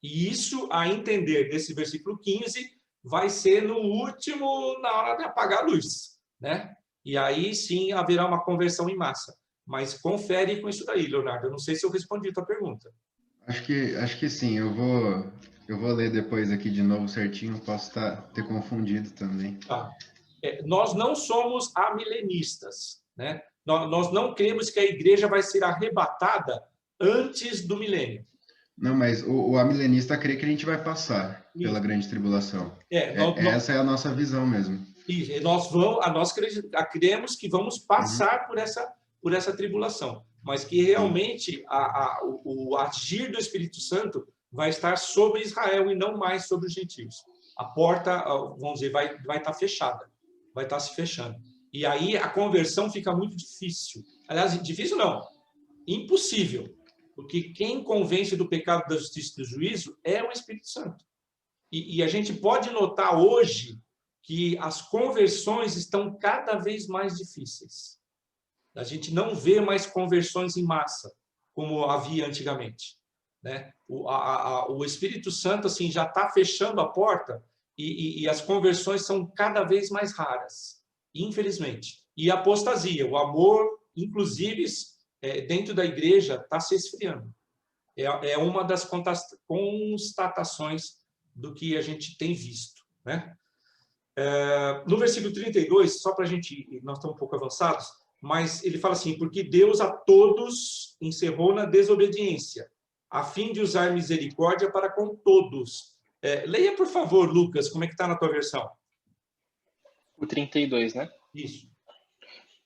E isso, a entender desse versículo 15, vai ser no último, na hora de apagar a luz, né? E aí sim haverá uma conversão em massa. Mas confere com isso daí, Leonardo. Eu não sei se eu respondi a tua pergunta. Acho que sim. Eu vou ler depois aqui de novo certinho. Posso ter confundido também. Tá. Nós não somos amilenistas, né? Nós não cremos que a igreja vai ser arrebatada antes do milênio. Não, mas o amilenista crê que a gente vai passar pela grande tribulação. Essa é a nossa visão mesmo. Isso, nós cremos que vamos passar por essa tribulação, mas que realmente o agir do Espírito Santo vai estar sobre Israel e não mais sobre os gentios. A porta, vamos dizer, vai estar fechada, vai estar se fechando. E aí a conversão fica muito difícil. Aliás, difícil não, impossível. Porque quem convence do pecado, da justiça e do juízo é o Espírito Santo. E a gente pode notar hoje que as conversões estão cada vez mais difíceis. A gente não vê mais conversões em massa, como havia antigamente, né? O Espírito Santo assim, já está fechando a porta e as conversões são cada vez mais raras, infelizmente. E a apostasia, o amor, inclusive, dentro da igreja, está se esfriando. É uma das constatações do que a gente tem visto, né? No versículo 32, só para a gente... Nós estamos um pouco avançados, mas ele fala assim, porque Deus a todos encerrou na desobediência, a fim de usar misericórdia para com todos. Leia, por favor, Lucas, como é que está na tua versão? O 32, né? Isso.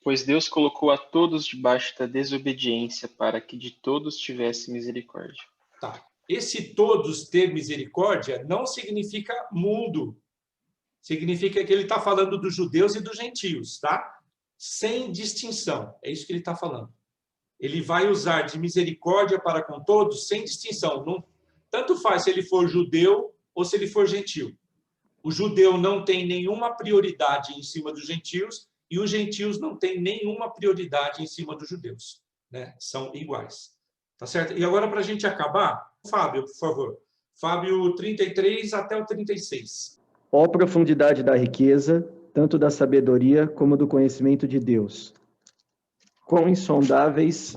Pois Deus colocou a todos debaixo da desobediência para que de todos tivesse misericórdia. Tá. Esse todos ter misericórdia não significa mundo. Significa que ele está falando dos judeus e dos gentios, tá? Sem distinção. É isso que ele está falando. Ele vai usar de misericórdia para com todos sem distinção. Não, tanto faz se ele for judeu ou se ele for gentil. O judeu não tem nenhuma prioridade em cima dos gentios e os gentios não têm nenhuma prioridade em cima dos judeus, né? São iguais. Tá certo? E agora, para a gente acabar, Fábio, por favor. Fábio 33 até o 36. Ó profundidade da riqueza, tanto da sabedoria como do conhecimento de Deus. Quão insondáveis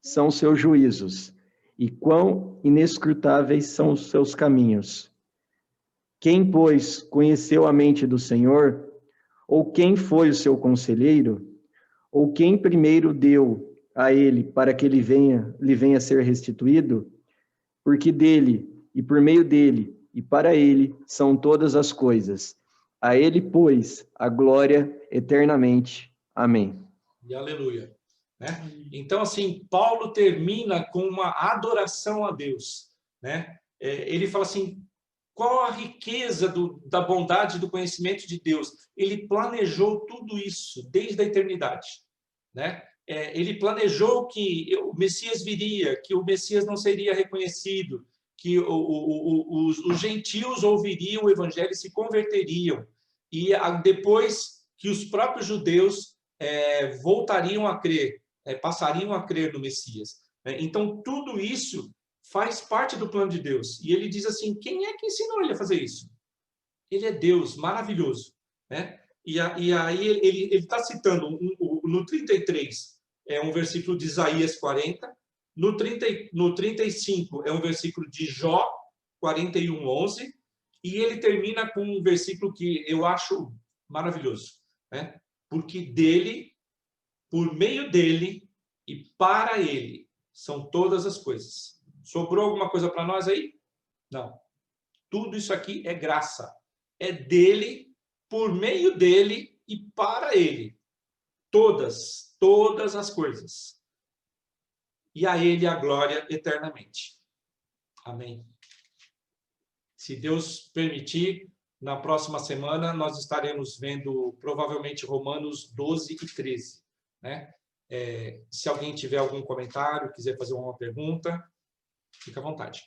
são os seus juízos, e quão inescrutáveis são os seus caminhos. Quem, pois, conheceu a mente do Senhor? Ou quem foi o seu conselheiro? Ou quem primeiro deu a ele para que lhe venha a ser restituído? Porque dele, e por meio dele, e para ele são todas as coisas. A ele, pois, a glória eternamente. Amém. E aleluia. Né? Então, assim, Paulo termina com uma adoração a Deus, né? Ele fala assim, qual a riqueza da bondade e do conhecimento de Deus? Ele planejou tudo isso desde a eternidade, né? Ele planejou que o Messias viria, que o Messias não seria reconhecido, que os gentios ouviriam o evangelho e se converteriam, e depois que os próprios judeus voltariam a crer, passariam a crer no Messias. Então, tudo isso faz parte do plano de Deus. E ele diz assim, quem é que ensinou ele a fazer isso? Ele é Deus, maravilhoso, né? E aí ele está citando no 33, um versículo de Isaías 40, no 35 é um versículo de Jó 41:11, e ele termina com um versículo que eu acho maravilhoso, né? Porque dele, por meio dele e para ele são todas as coisas. Sobrou alguma coisa para nós aí? Não. Tudo isso aqui é graça. É dele, por meio dele e para ele. Todas as coisas. E a ele a glória eternamente. Amém. Se Deus permitir, na próxima semana nós estaremos vendo provavelmente Romanos 12 e 13, né? Se alguém tiver algum comentário, quiser fazer uma pergunta, fica à vontade.